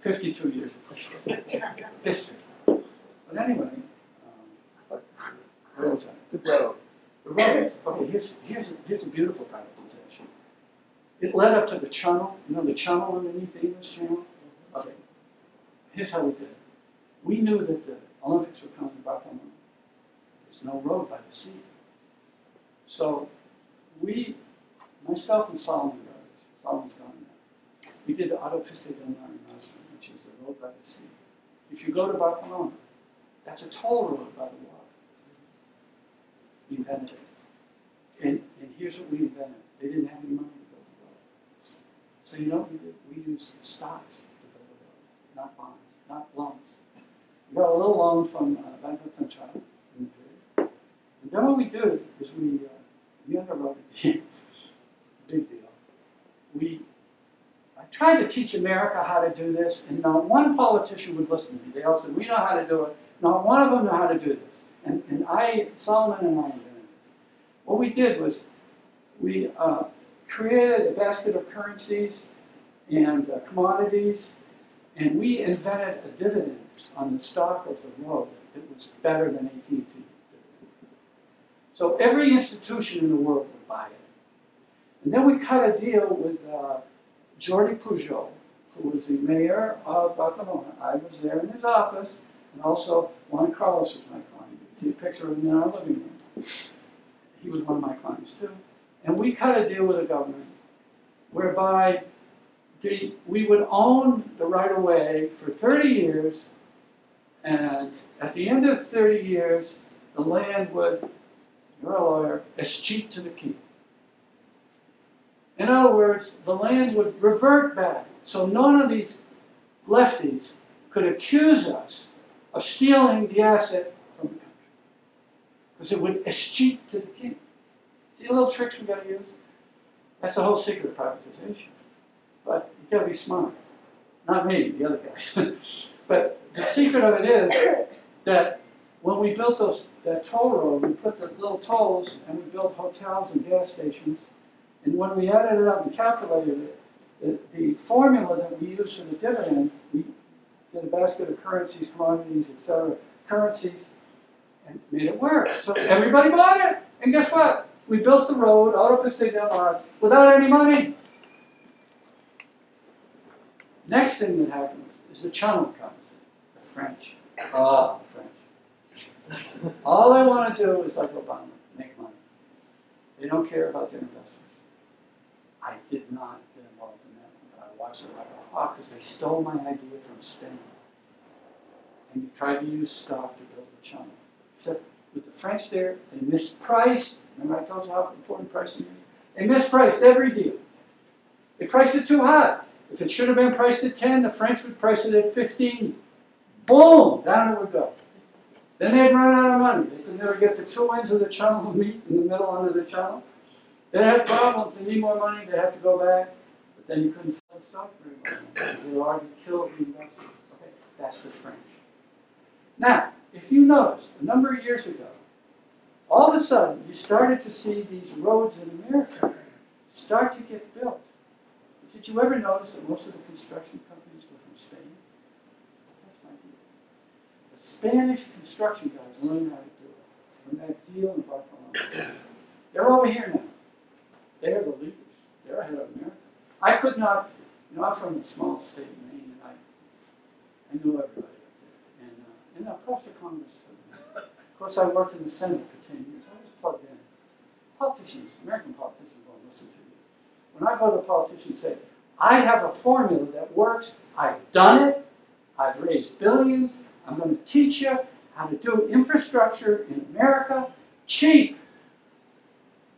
52 years ago. History. But anyway, where was I? The road. The roads. Okay, here's a beautiful privatization. It led up to the channel. You know the channel underneath the English Channel? Okay. Here's how we did it. We knew that the Olympics were coming to Barcelona. There's no road by the sea. So myself and Solomon's gone now. We did the Autopista del Mar Nostrum, which is a road by the sea. If you go to Barcelona, that's a toll road by the water. We invented it. And here's what we invented. They didn't have any money to build the road. So you know what we did? We used stocks to build the road, not bonds, not loans. We got a little loan from Banco Central in Madrid. And then what we did is we underwrote it. Big deal. I tried to teach America how to do this, and not one politician would listen to me. They all said, we know how to do it. Not one of them know how to do this. And Solomon and I invented this. What we did was we created a basket of currencies and commodities, and we invented a dividend on the stock of the road that was better than AT&T. So every institution in the world would buy it. And then we cut a deal with Jordi Pujol, who was the mayor of Barcelona. I was there in his office, and also Juan Carlos was my client. You see a picture of him in our living room. He was one of my clients too. And we cut a deal with the government whereby we would own the right-of-way for 30 years, and at the end of 30 years, the land would, you're a lawyer, escheat to the king. In other words, the land would revert back. So none of these lefties could accuse us of stealing the asset from the country. Because it would escheat to the king. See the little tricks we got to use? That's the whole secret of privatization. But you got to be smart. Not me, the other guys. But the secret of it is that when we built that toll road, we put the little tolls and we built hotels and gas stations. And when we added it up and calculated it, the formula that we used for the dividend, we did a basket of currencies, commodities, etc., currencies, and made it work. So everybody bought it. And guess what? We built the road, Autopista del Mar, without any money. Next thing that happens is the channel comes. The French. Ah, the French. All they want to do is like Obama, make money. They don't care about their investors. I did not get involved in that one, but I watched it like a hawk because they stole my idea from Spain. And you tried to use stock to build the channel. Except with the French there, they mispriced. Remember I told you how important pricing is? They mispriced every deal. They priced it too high. If it should have been priced at 10, the French would price it at 15. Boom! Down it would go. Then they'd run out of money. They could never get the two ends of the channel to meet in the middle under the channel. They had problems. They need more money. They have to go back. But then you couldn't sell stock very much. They already killed the investors. Okay, that's the French. Now, if you notice, a number of years ago, all of a sudden you started to see these roads in America start to get built. Did you ever notice that most of the construction companies were from Spain? That's my deal. The Spanish construction guys learned how to do it. From that deal in Barcelona. They're over here now. They're the leaders. They're ahead of America. I could not, I'm from a small state in Maine, and I knew everybody up there. And of course the Congress too. Of course I worked in the Senate for 10 years. I was plugged in. Politicians, American politicians won't listen to you. When I go to a politician and say, I have a formula that works, I've done it, I've raised billions, I'm going to teach you how to do infrastructure in America, cheap.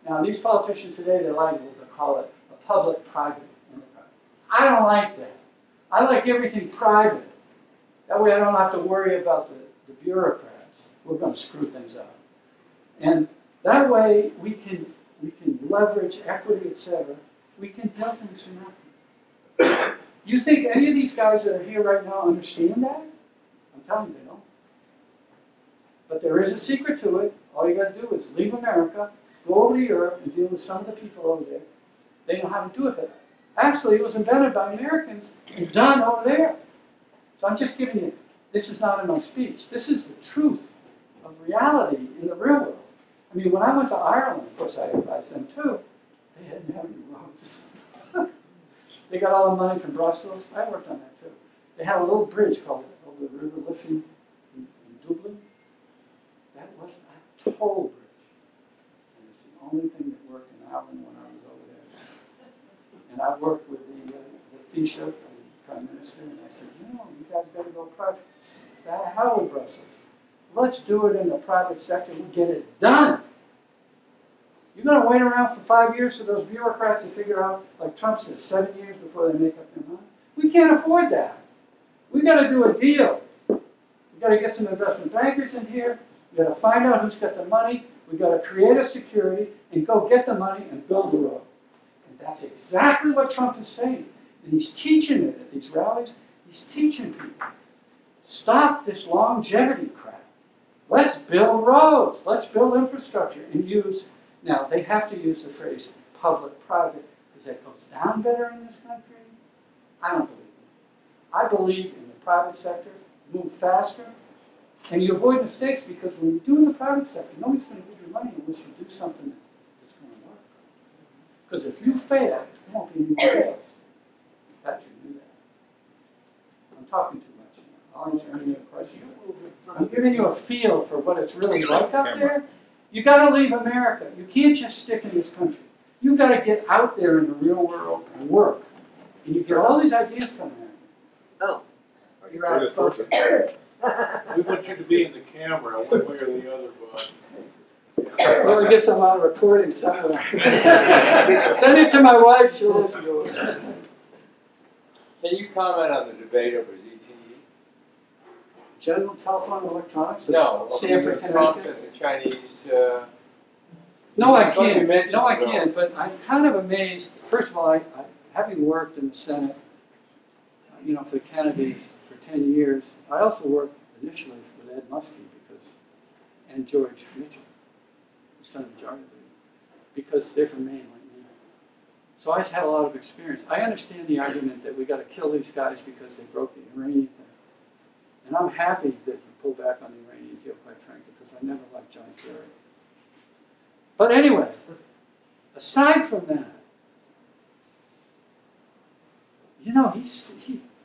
Now these politicians today, they're liable to call it a public-private enterprise. I don't like that. I like everything private. That way I don't have to worry about the bureaucrats. We're going to screw things up. And that way we can leverage equity, etc. We can build things for nothing. You think any of these guys that are here right now understand that? I'm telling you they don't. But there is a secret to it. All you got to do is leave America, go over to Europe and deal with some of the people over there. They know how to do it. But actually, it was invented by Americans and done over there. So I'm just giving you, this is not in my speech. This is the truth of reality in the real world. I mean, when I went to Ireland, of course I advised them too, they didn't have any roads. They got all the money from Brussels. I worked on that too. They had a little bridge called over the River Liffey in Dublin. That was a toll bridge. And it's the only thing that worked in Ireland when I was over there. And I worked with the Taoiseach, the Prime Minister, and I said, you guys better go private. The hell with Brussels. Let's do it in the private sector. We'll get it done. You're going to wait around for 5 years for those bureaucrats to figure out, like Trump says, 7 years before they make up their mind? We can't afford that. We've got to do a deal. We've got to get some investment bankers in here. We've got to find out who's got the money. We've got to create a security and go get the money and build the road. And that's exactly what Trump is saying. And he's teaching it at these rallies. He's teaching people. Stop this longevity crap. Let's build roads. Let's build infrastructure and use. Now, they have to use the phrase public-private because that goes down better in this country. I don't believe it. I believe in the private sector, move faster, and you avoid mistakes because when you do in the private sector, nobody's going to give you money unless you do something that's going to work. Because if you fail, there won't be anybody else. Thatcher knew that. I'm talking too much now. I'll answer any questions. I'm giving you a feel for what it's really like out there. You got to leave America. You can't just stick in this country. You've got to get out there in the real world and work. And you get all these ideas coming at you. Oh, you're out of focus. We want you to be in the camera one way or the other, bud. Well, I guess I'm on recording somewhere. Send it to my wife, she'll listen to it. Can you comment on the debate over ZTE? General Telephone Electronics? No, Stanford, Trump and Connecticut? the Chinese. No, I I thought you can't. mentioned No, I it all. can't. But I'm kind of amazed. First of all, having worked in the Senate, you know, for the Kennedys for 10 years, I also worked initially with Ed Muskie and George Mitchell, the Senate Majority Leader, because they're from Maine like me. So I had a lot of experience. I understand the argument that we got to kill these guys because they broke the Iranian thing. And I'm happy that you pulled back on the Iranian deal, quite frankly, because I never liked John Kerry. But anyway, aside from that, you know,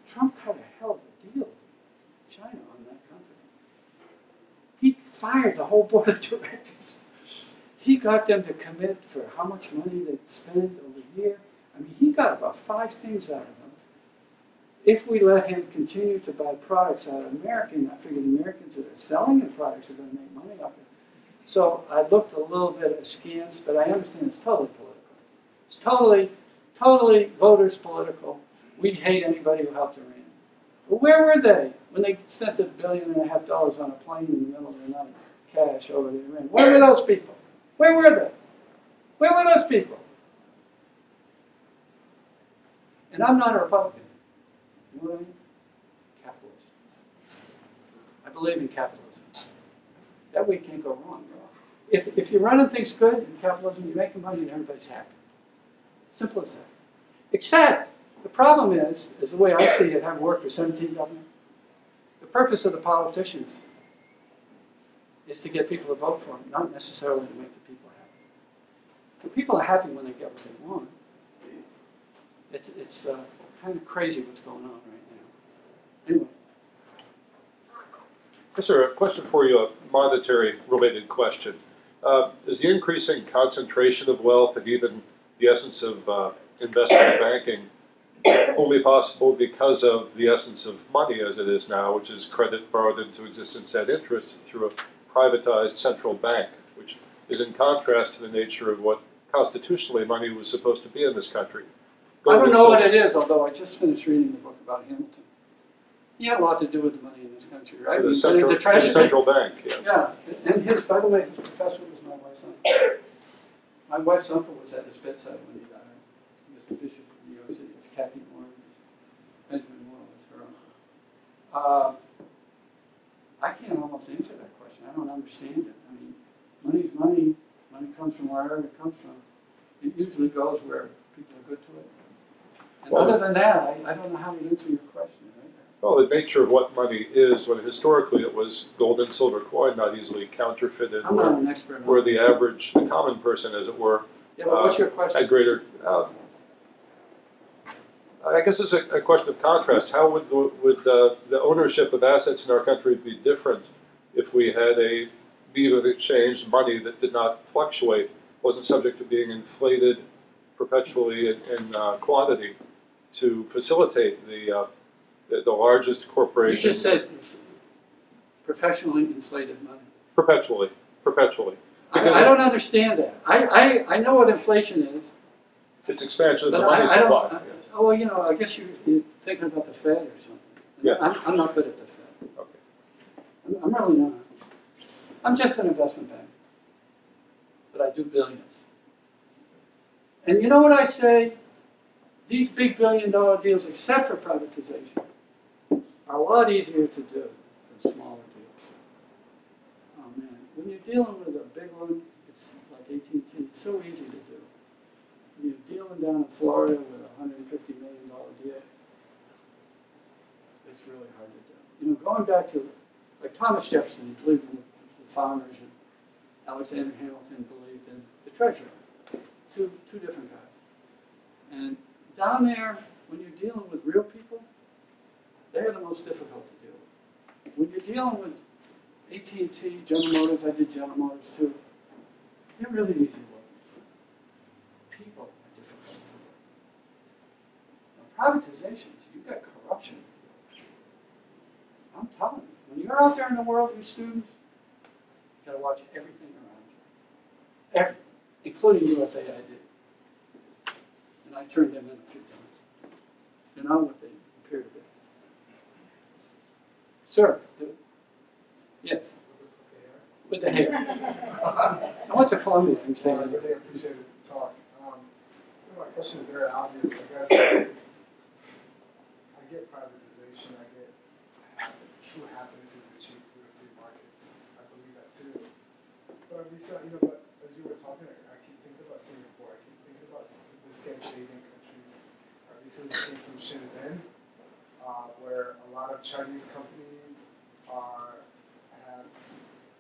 Trump cut a hell of a deal with China on that company. He fired the whole board of directors. He got them to commit for how much money they'd spend over the year. I mean, he got about 5 things out of them. If we let him continue to buy products out of America, and I figure the Americans that are selling the products are going to make money off it. So I looked a little bit askance, but I understand it's totally political. It's totally voters political. We hate anybody who helped Iran. But where were they when they sent $1.5 billion on a plane in the middle of the night, cash over to Iran? Where were those people? Where were they? Where were those people? And I'm not a Republican. You know what I mean? Capitalism. I believe in capitalism. That way you can't go wrong. If you're running things good in capitalism, you're making money and everybody's happy. Simple as that. Except, the problem is the way I see it, I've worked for 17 governments, the purpose of the politicians is to get people to vote for them, not necessarily to make the people happy. The people are happy when they get what they want. It's kind of crazy what's going on right now. Anyway. Yes, sir. A question for you, a monetary-related question. Is the increasing concentration of wealth and even the essence of investment banking only possible because of the essence of money as it is now, which is credit borrowed into existence at interest through a privatized central bank, which is in contrast to the nature of what constitutionally money was supposed to be in this country? I don't know what it is, although I just finished reading the book about Hamilton. He had a lot to do with the money in this country, right? The central bank, yeah. Yeah, and by the way, his professor was my wife's uncle. My wife's uncle was at his bedside when he died. He was the bishop of New York City. It's Kathy Moore. Benjamin Moore was her uncle. I can't almost answer that question. I don't understand it. I mean, money's money. Money comes from wherever it comes from. It usually goes where people are good to it. And Well, other than that, I don't know how to answer your question. Right? Well, the nature of what money is, when historically it was gold and silver coin, not easily counterfeited, I'm not an expert on where that. the average, the common person, as it were, Yeah, but what's your question? had greater. I guess it's a question of contrast. How would the ownership of assets in our country be different if we had a medium of exchange, money that did not fluctuate, wasn't subject to being inflated perpetually in quantity to facilitate the largest You corporations? just said professionally inflated money. Perpetually. I don't understand that. I know what inflation is. It's expansion of But the money supply. Well, you know, I guess you're thinking about the Fed or something. Yes. I'm not good at the Fed. Okay. I'm really not. I'm just an investment bank. But I do billions. And you know what I say? These big billion-dollar deals, except for privatization, are a lot easier to do than smaller deals. Oh man, when you're dealing with a big one, it's like AT&T, it's so easy to do. When you're dealing down in Florida with a $150 million deal, it's really hard to do. You know, going back to, like Thomas Jefferson, he believed in the farmers, and Alexander Hamilton believed in the treasurer. Two different guys. And down there, when you're dealing with real people, they're the most difficult to deal with. When you're dealing with AT&T, General Motors, I did General Motors too, they're really easy to work with. People are difficult to work with. Now, privatizations, you've got corruption. I'm telling you, When you're out there in the world, you students, you gotta watch everything around you. Everything, including USAID. And I turned them in a few times. They're not what they appear to be. Sir, yes, with the hair. I went to Columbia and I saying, really appreciate the talk. My question is very obvious. I guess I get privatization. I get true happiness is achieved through the free markets. I believe that too. But but as you were talking, I keep thinking about Singapore. I keep thinking about the Scandinavian countries. I recently came from Shenzhen, where a lot of Chinese companies have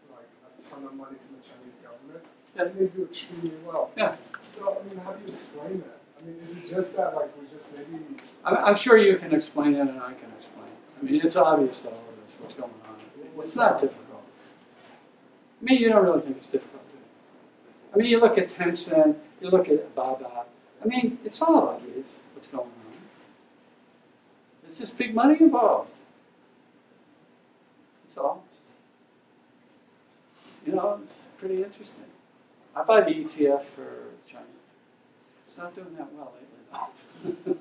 like a ton of money from the Chinese government, and they do extremely well. Yeah. So I mean, how do you explain that? I mean, is it just that like we're just maybe? I'm sure you can explain it and I can explain it. I mean, it's obvious to all of us what's going on. It's not difficult. I mean, you don't really think it's difficult, do you? I mean, you look at Tencent, you look at Baba. I mean, it's all obvious what's going on. There's just big money involved. That's all. You know, it's pretty interesting. I buy the ETF for China. It's not doing that well lately, though.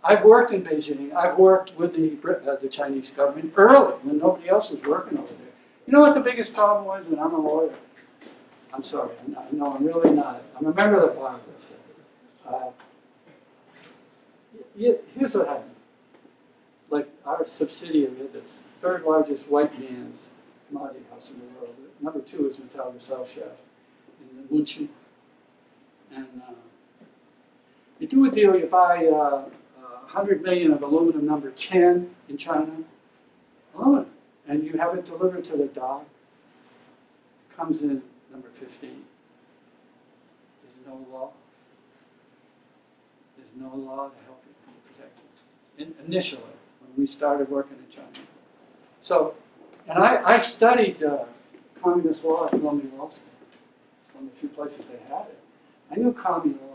I've worked in Beijing. I've worked with the Chinese government early when nobody else was working over there. You know what the biggest problem was? And I'm a lawyer. I'm sorry. No, I'm really not. I'm a member of the bar. Here's what happened. Like our subsidiary, this third largest white man's commodity house in the world. Number 2 is Metal Gesellschaft in München. And you do a deal, you buy 100 million of aluminum number 10 in China, aluminum, and you have it delivered to the dock. It comes in number 15. There's no law. There's no law to help you protect it. Initially, when we started working in China. So, and I studied communist law at Columbia Law School, one of the few places they had it. I knew common law.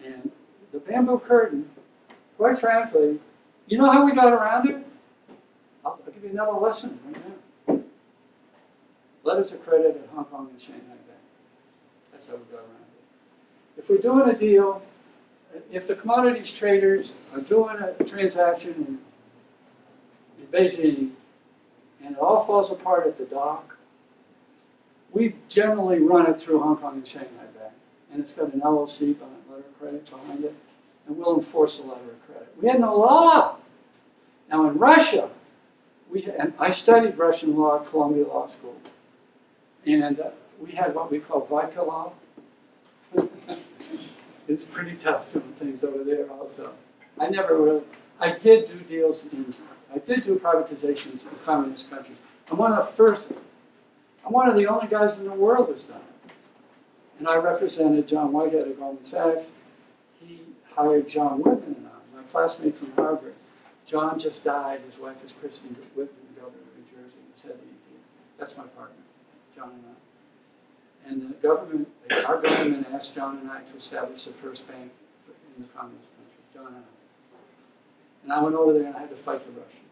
And the bamboo curtain, quite frankly, you know how we got around it? I'll give you another lesson right now. Letters of credit at Hong Kong and Shanghai Bank. That's how we got around it. If we're doing a deal, if the commodities traders are doing a transaction in Beijing and it all falls apart at the dock, we generally run it through Hong Kong and Shanghai Bank. And it's got an LLC, letter of credit, behind it, and we'll enforce the letter of credit. We had no law. Now in Russia, and I studied Russian law at Columbia Law School, and we had what we call Vodka law. It's pretty tough doing things over there also. I did do deals I did do privatizations in communist countries. I'm one of the only guys in the world who's done it. And I represented John Whitehead at Goldman Sachs. He hired John Whitman and I, my classmate from Harvard. John just died. His wife is Kristen Whitman, the governor of New Jersey, who said that's my partner, John and I. And the government, our government asked John and I to establish the first bank in the communist countries, John and I. And I went over there and I had to fight the Russians.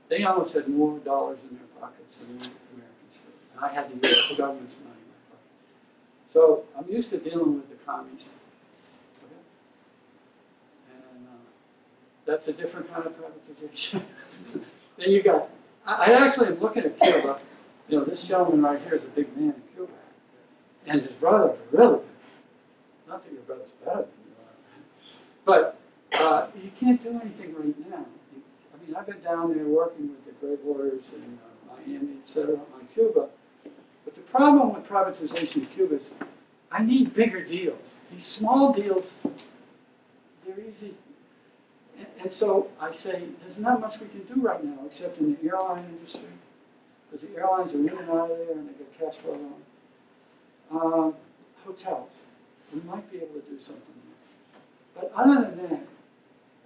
They almost had more dollars in their pockets than the Americans did. And I had the U.S. government's money in my pocket. So I'm used to dealing with the commies. Okay? And that's a different kind of privatization. Then you got, I actually am looking at Cuba. You know, this gentleman right here is a big man in Cuba. And his brother, really big. Not that your brother's better than you are. But you can't do anything right now. I mean, I've been down there working with the great lawyers in Miami, et cetera, on Cuba. But the problem with privatization in Cuba is I need bigger deals. These small deals, they're easy. And so I say, there's not much we can do right now except in the airline industry. Because the airlines are in and out of there and they get cash flow on. Hotels. We might be able to do something there. But other than that,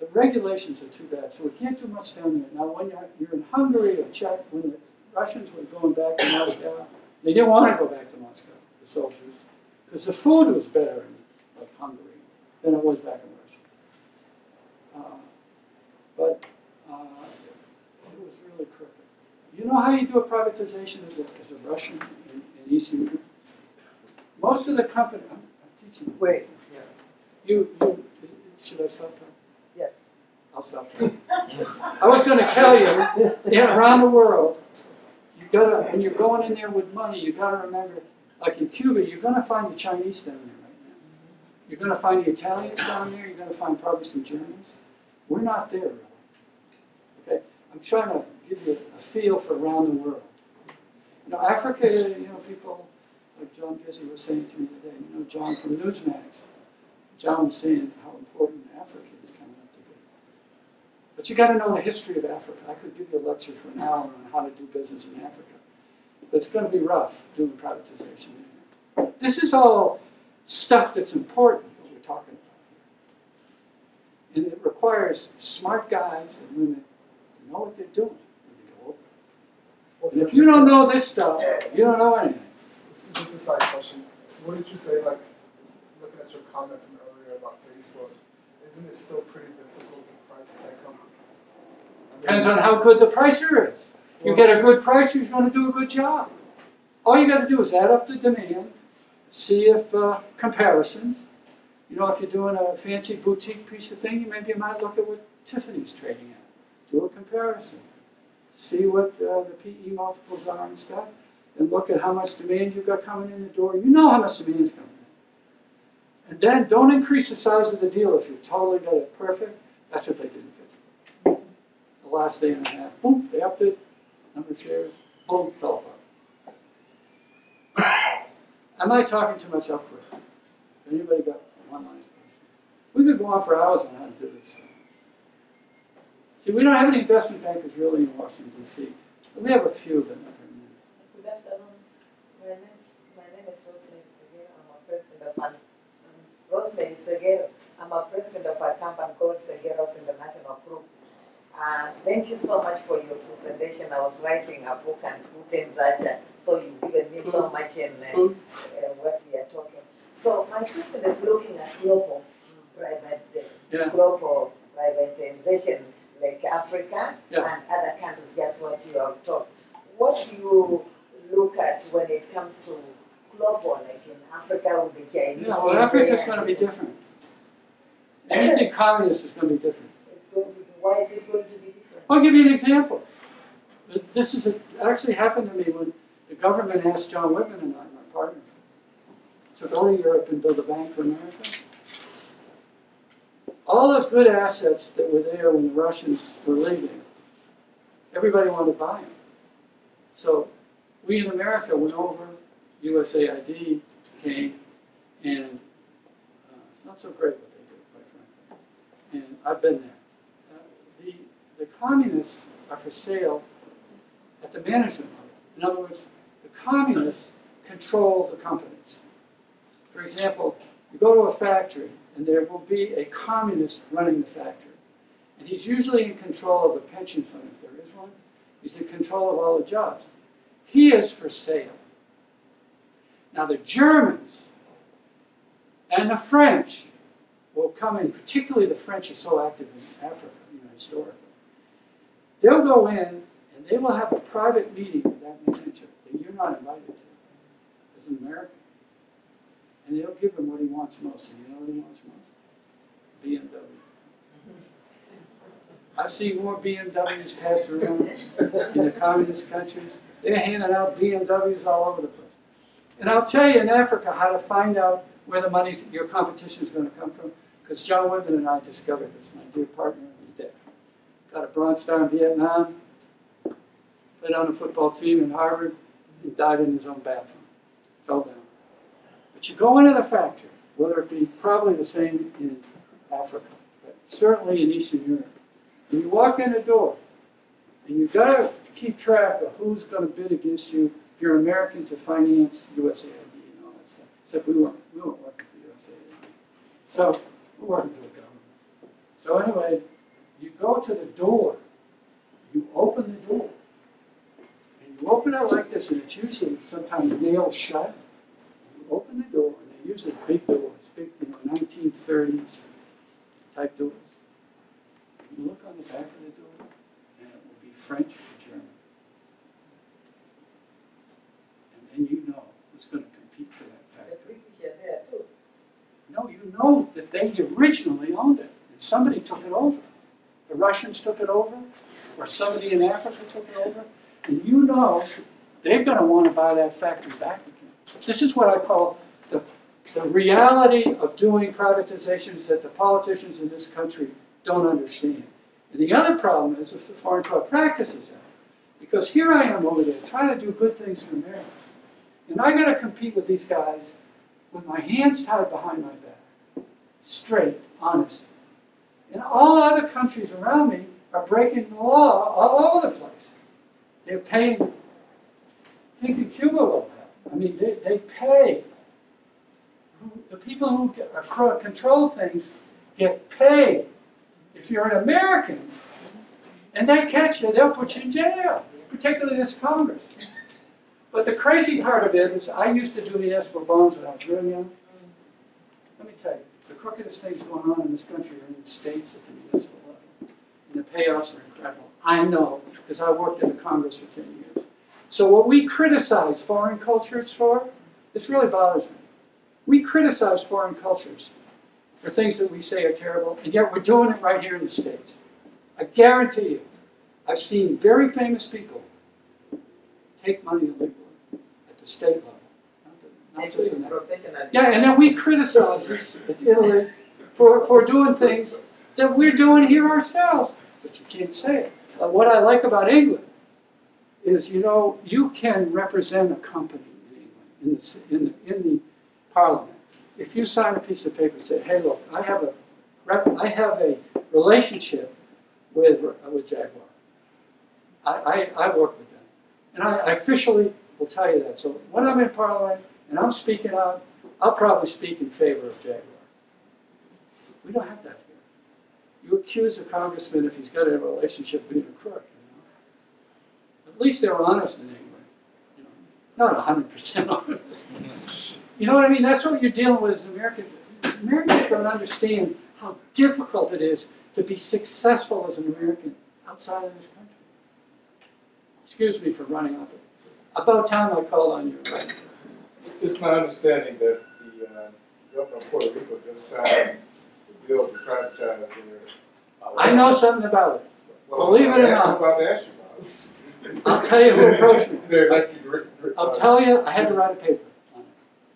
the regulations are too bad, so we can't do much down there. Now, when you're in Hungary or Czech, when the Russians were going back to Moscow, they didn't want to go back to Moscow, the soldiers, because the food was better in like Hungary than it was back in Russia. But it was really crooked. You know how you do a privatization as a Russian in Eastern Europe? Most of the company, I'm teaching you. Wait. Should I stop talking? Yes. I'll stop talking. I was going to tell you, around the world, you gotta, when you're going in there with money, you got to remember, like in Cuba, you're going to find the Chinese down there right now. You're going to find the Italians down there. You're going to find probably some Germans. We're not there, really. Okay? I'm trying to give you a feel for around the world. You know, Africa, you know, people like John Gizzi was saying to me today, you know, John from Newsmax, John was saying how important Africa is coming up to be. But you got to know the history of Africa. I could give you a lecture for an hour on how to do business in Africa. But it's going to be rough doing privatization there. This is all stuff that's important, what we're talking about here. And it requires smart guys and women to know what they're doing when they go over it. And if you don't know this stuff, you don't know anything. Just a side question. What did you say, like, looking at your comment from earlier about Facebook, isn't it still pretty difficult to price tech companies? Depends on how good the pricer is. You get a good pricer, he's going to do a good job. All you got to do is add up the demand, see if comparisons. You know, if you're doing a fancy boutique piece of thing, you might look at what Tiffany's trading at. Do a comparison. See what the PE multiples are and stuff. And look at how much demand you've got coming in the door. You know how much demand is coming in. And then don't increase the size of the deal if you totally got it perfect. That's what they did in Pittsburgh. The last day and a half, boom, they upped it. Number of shares, boom, fell apart. Am I talking too much up for it? Anybody got one line? We could go on for hours on how to do this stuff. See, we don't have any investment bankers really in Washington, D.C. We have a few of them. Good afternoon. My name is Rosemary Seguero. I'm a president of Rosemary Seguero. I'm a president of a company called Segueros International Group. Thank you so much for your presentation. I was writing a book and put in Thatcher, so you've given me so much in what we are talking. So my question is looking at global global privatization, like Africa and other countries. That's what you have talked. What do you look at when it comes to global, like in Africa with the Chinese? Yeah, well, Africa is going to be different. Anything communist is going to be different. It's going to be, why is it going to be different? I'll give you an example. This is actually happened to me when the government asked John Whitman and I, my partner, to go to Europe and build a bank for America. All those good assets that were there when the Russians were leaving, everybody wanted to buy them. So we in America went over, USAID came, and it's not so great what they do, quite frankly. And I've been there. The communists are for sale at the management level. In other words, the communists control the companies. For example, you go to a factory, and there will be a communist running the factory. And he's usually in control of the pension fund, if there is one. He's in control of all the jobs. He is for sale. Now the Germans and the French will come in, particularly the French are so active in Africa, historically. They'll go in and they will have a private meeting with that manager that you're not invited to as an American. And they'll give him what he wants most. And you know what he wants most? BMW. I've seen more BMWs passed around in the communist countries. They're handing out BMWs all over the place. And I'll tell you in Africa how to find out where the money, your competition is going to come from. Because John Whitman and I discovered this. My dear partner was dead. Got a Bronze Star in Vietnam. Played on a football team in Harvard. And died in his own bathroom. Fell down. But you go into the factory, whether it be probably the same in Africa, but certainly in Eastern Europe. And you walk in the door, and you've got to keep track of who's going to bid against you if you're American to finance USAID and all that stuff. Except we weren't working for USAID. So we're working for the government. So anyway, you go to the door, you open the door, and you open it like this, and it's usually sometimes nailed shut. You open the door, and they're usually big doors, big, 1930s type doors. You look on the back of the door, and it will be be French or German. And then you know who's going to compete for that The factory. British are there too. No, you know that they originally owned it, and somebody took it over. The Russians took it over, or somebody in Africa took it over, and you know they're going to want to buy that factory back again. This is what I call the reality of doing privatizations that the politicians in this country don't understand. And the other problem is if the foreign corrupt practices are. Because here I am over there trying to do good things for America. And I got to compete with these guys with my hands tied behind my back, straight, honest. And all other countries around me are breaking the law all over the place. They're paying, think of Cuba will have. I mean, they pay. The people who control things get paid. If you're an American and they catch you, they'll put you in jail, particularly this Congress. But the crazy part of it is I used to do municipal bonds when I was real young. Let me tell you, the crookedest things going on in this country are in the states at the municipal level. And the payoffs are incredible. I know, because I worked in the Congress for 10 years. So what we criticize foreign cultures for, this really bothers me. We criticize foreign cultures for things that we say are terrible, and yet we're doing it right here in the States. I guarantee you, I've seen very famous people take money illegally at the state level, not just in that. Professional. Yeah, and then we criticize this at Italy for doing things that we're doing here ourselves, but you can't say it. What I like about England is, you know, you can represent a company in England, in the Parliament. If you sign a piece of paper and say, hey, look, I have a relationship with Jaguar. I work with them. And I officially will tell you that. So when I'm in Parliament and I'm speaking out, I'll probably speak in favor of Jaguar. We don't have that here. You accuse a congressman if he's got a relationship being a crook. You know? At least they're honest in England. You know? Not 100% honest. You know what I mean? That's what you're dealing with as an American. Americans don't understand how difficult it is to be successful as an American outside of this country. Excuse me for running off it. About time I called on you. Right? It's my understanding that the governor of Puerto Rico just signed the bill to privatize their. I know something about it. Well, Believe it or I'm not. about to ask you about it. I'll tell you who approached me. Their electric. I'll tell you, I had to write a paper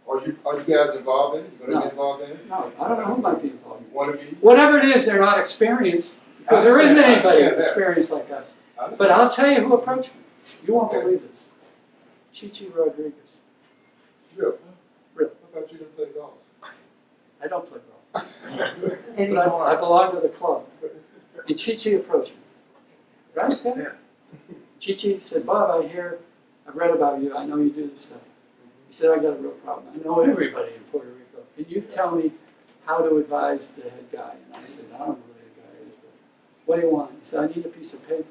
on it. Are you guys involved in it? You going to No. be involved in it? No, I don't know who might be involved. You want to be? Whatever it is, they're not experienced. Because there isn't I anybody understand that. experienced like us. I understand. But I'll tell you who approached me. You won't Okay. believe this. Chichi Rodriguez. Really? Really. I thought you didn't play golf. I don't play golf. But Anymore. I belong to the club. And Chichi approached me. Right? Yeah. Chichi said, Bob, I've read about you. I know you do this stuff. He said, I got a real problem. I know everybody in Puerto Rico. Can you tell me how to advise the head guy? And I said, I don't know who the head guy is, but what do you want? He said, I need a piece of paper,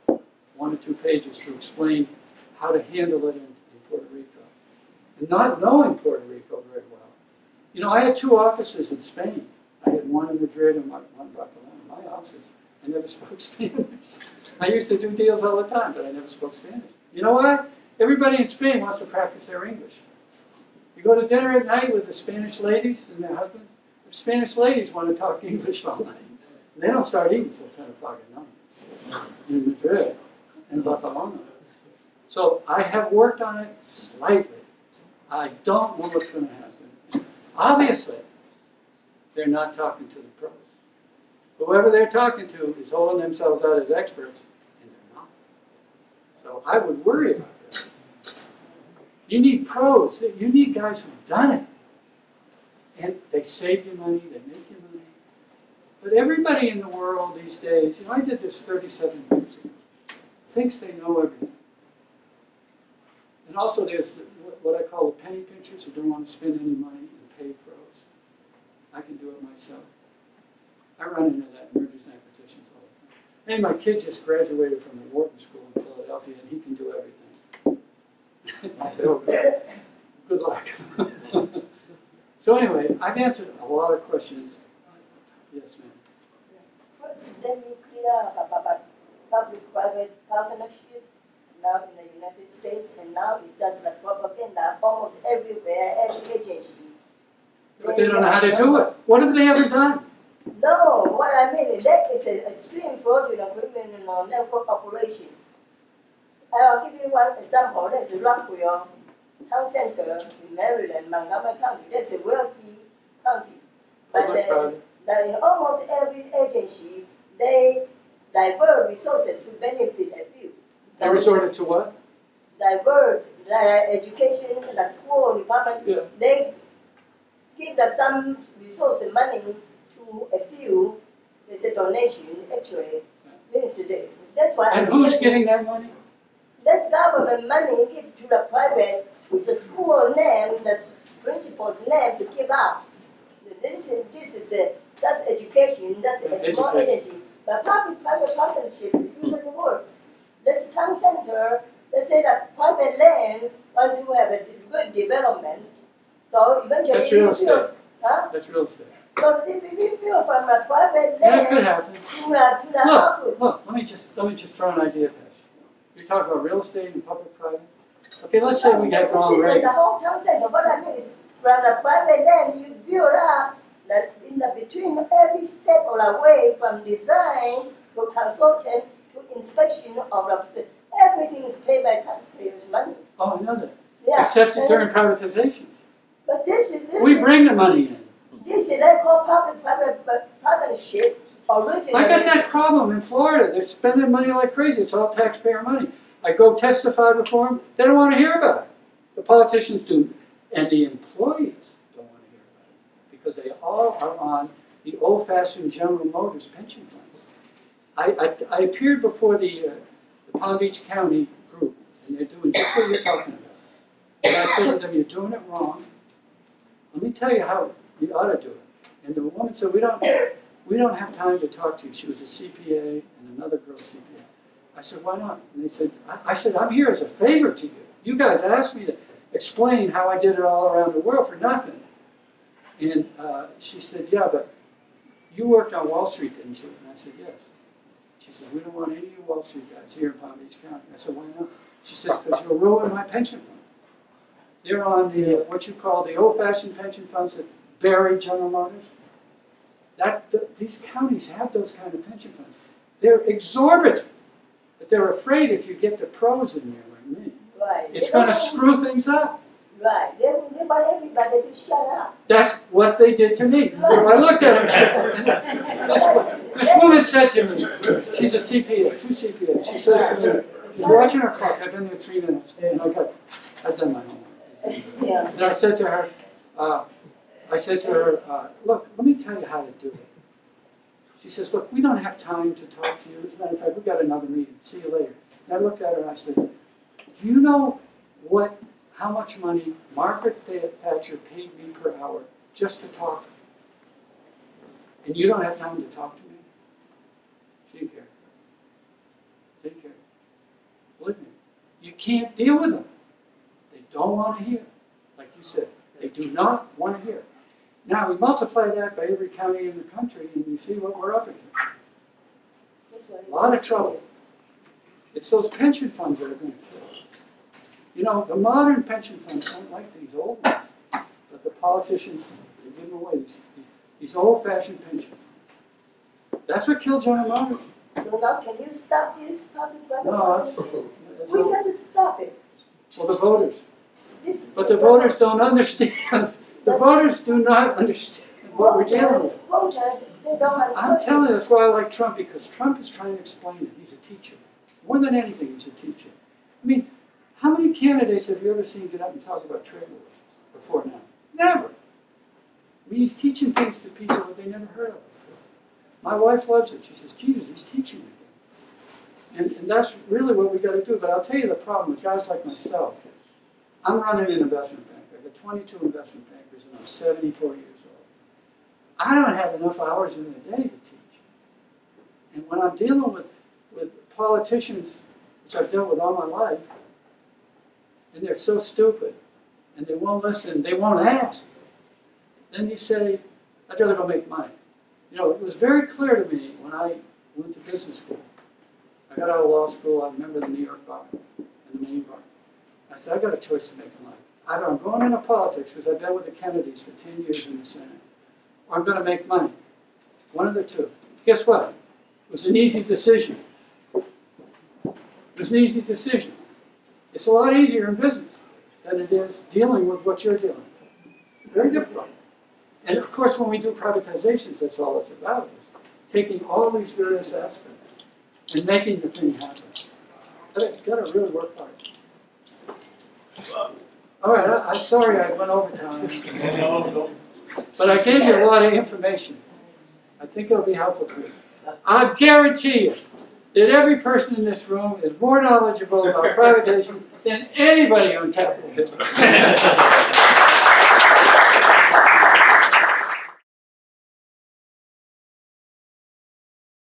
1 or 2 pages to explain how to handle it in Puerto Rico. And not knowing Puerto Rico very well. You know, I had 2 offices in Spain. I had one in Madrid and one in Barcelona. My offices, I never spoke Spanish. I used to do deals all the time, but I never spoke Spanish. You know why? Everybody in Spain wants to practice their English. You go to dinner at night with the Spanish ladies and their husbands. The Spanish ladies want to talk English all night. They don't start eating until 10 o'clock at night in Madrid and Barcelona. So I have worked on it slightly. I don't know what's going to happen. Obviously, they're not talking to the pros. Whoever they're talking to is holding themselves out as experts, and they're not. So I would worry about that. You need pros. You need guys who've done it. And they save you money, they make you money. But everybody in the world these days, you know, I did this 37 years ago, thinks they know everything. And also there's what I call the penny pinchers who don't want to spend any money and pay pros. I can do it myself. I run into that in mergers and acquisitions all the time. Hey, my kid just graduated from the Wharton School in Philadelphia and he can do everything. I said, okay, good luck. So anyway, I've answered a lot of questions. Yes, ma'am. What is the nuclear public-private partnership now in the United States, and now it's just like propaganda almost everywhere, every agency. But they don't know how to do it. What have they ever done? No, what I mean is that is an extreme fraudulent criminal network operation. I'll give you one example. That's Rockwell Town Center in Maryland, Montgomery County. That's a wealthy county. But in almost every agency, they divert resources to benefit a few. They resorted to what? Divert the education, the school department. Yeah. They give some resources, money to a few. It's a donation, actually. Means that's why. And who's getting that money? That's government money given to the private with the school name, the principal's name to give out. This is that's education, that's a small agency. But public-private partnerships is even worse. This town center, they say that private land want to have a good development. So eventually That's real estate. Huh? That's real estate. So we build from a private Yeah, it land could happen. to the output. Look, let me just throw an idea past you. You're talking about real estate and public-private? Okay, let's say we get wrong rate. The whole town center, what I mean is from the private land you build up that in the between every step of the way from design to consultant to inspection of the everything is paid by taxpayers' money. Oh, I know that. Yeah. Except during privatizations. But this We bring the money in. this is they call public-private partnership originally. I got that problem in Florida. They're spending money like crazy. It's all taxpayer money. I go testify before them. They don't want to hear about it. The politicians do. And the employees don't want to hear about it. Because they all are on the old-fashioned General Motors pension funds. I appeared before the Palm Beach County group, and they're doing just what you're talking about. And I said to them, you're doing it wrong. Let me tell you how you ought to do it. And the woman said, we don't have time to talk to you. She was a CPA and another girl CPA. I said, why not? And they said, I said, I'm here as a favor to you. You guys asked me to explain how I did it all around the world for nothing. And she said, yeah, but you worked on Wall Street, didn't you? And I said, yes. She said, we don't want any of you Wall Street guys here in Palm Beach County. I said, why not? She says, because you'll ruin my pension fund. They're on the, what you call the old-fashioned pension funds that bury General Motors. These counties have those kind of pension funds. They're exorbitant. But they're afraid if you get the pros in there like me, Right. it's going to screw things up. Right. They want everybody to shut up. That's what they did to me. I looked at her. This woman said to me, she's a CPA, 2 CPAs. She says to me, she's watching her clock. I've been there 3 minutes, and I've done my homework. Yeah. And I said to her, look, let me tell you how to do it. She says, look, we don't have time to talk to you. As a matter of fact, we've got another meeting. See you later. And I looked at her and I said, do you know how much money Margaret Thatcher paid me per hour just to talk? And you don't have time to talk to me? She didn't care. Didn't care. Believe me. You can't deal with them. They don't want to hear. Like you said, they do not want to hear. Now, we multiply that by every county in the country, and you see what we're up against. A lot of trouble. It's those pension funds that are going to kill us. You know, the modern pension funds don't like these old ones, but the politicians, they give them away, these old-fashioned pension funds. That's what killed General Motors. So now, can you stop this public-private No, partnership? that's We got to stop it. well, the voters. But the The voters don't understand. The voters do not understand what we're dealing with. Voters, they don't have I'm telling you, that's why I like Trump, because Trump is trying to explain it. He's a teacher. More than anything, he's a teacher. I mean, how many candidates have you ever seen get up and talk about trade wars before now? Never. I mean, he's teaching things to people that they never heard of before. My wife loves it. She says, Jesus, he's teaching again. And that's really what we got to do. But I'll tell you the problem with guys like myself. I'm running an investment bank. I've got 22 investment bankers, and I'm 74 years old. I don't have enough hours in the day to teach. And when I'm dealing with politicians, which I've dealt with all my life, and they're so stupid, and they won't listen, they won't ask, then you say, I'd rather go make money. You know, it was very clear to me when I went to business school. I got out of law school, I remember the New York bar and the Maine bar. I said, I got a choice to make in life. Either I'm going into politics, because I've been with the Kennedys for 10 years in the Senate, or I'm going to make money. One of the two. Guess what? It was an easy decision. It was an easy decision. It's a lot easier in business than it is dealing with what you're dealing with. Very difficult. And of course, when we do privatizations, that's all it's about, is taking all of these various aspects and making the thing happen. You've got to really work hard. All right, I'm sorry I went over time. But I gave you a lot of information. I think it'll be helpful to you. I guarantee you that every person in this room is more knowledgeable about privatization than anybody on Capitol Hill.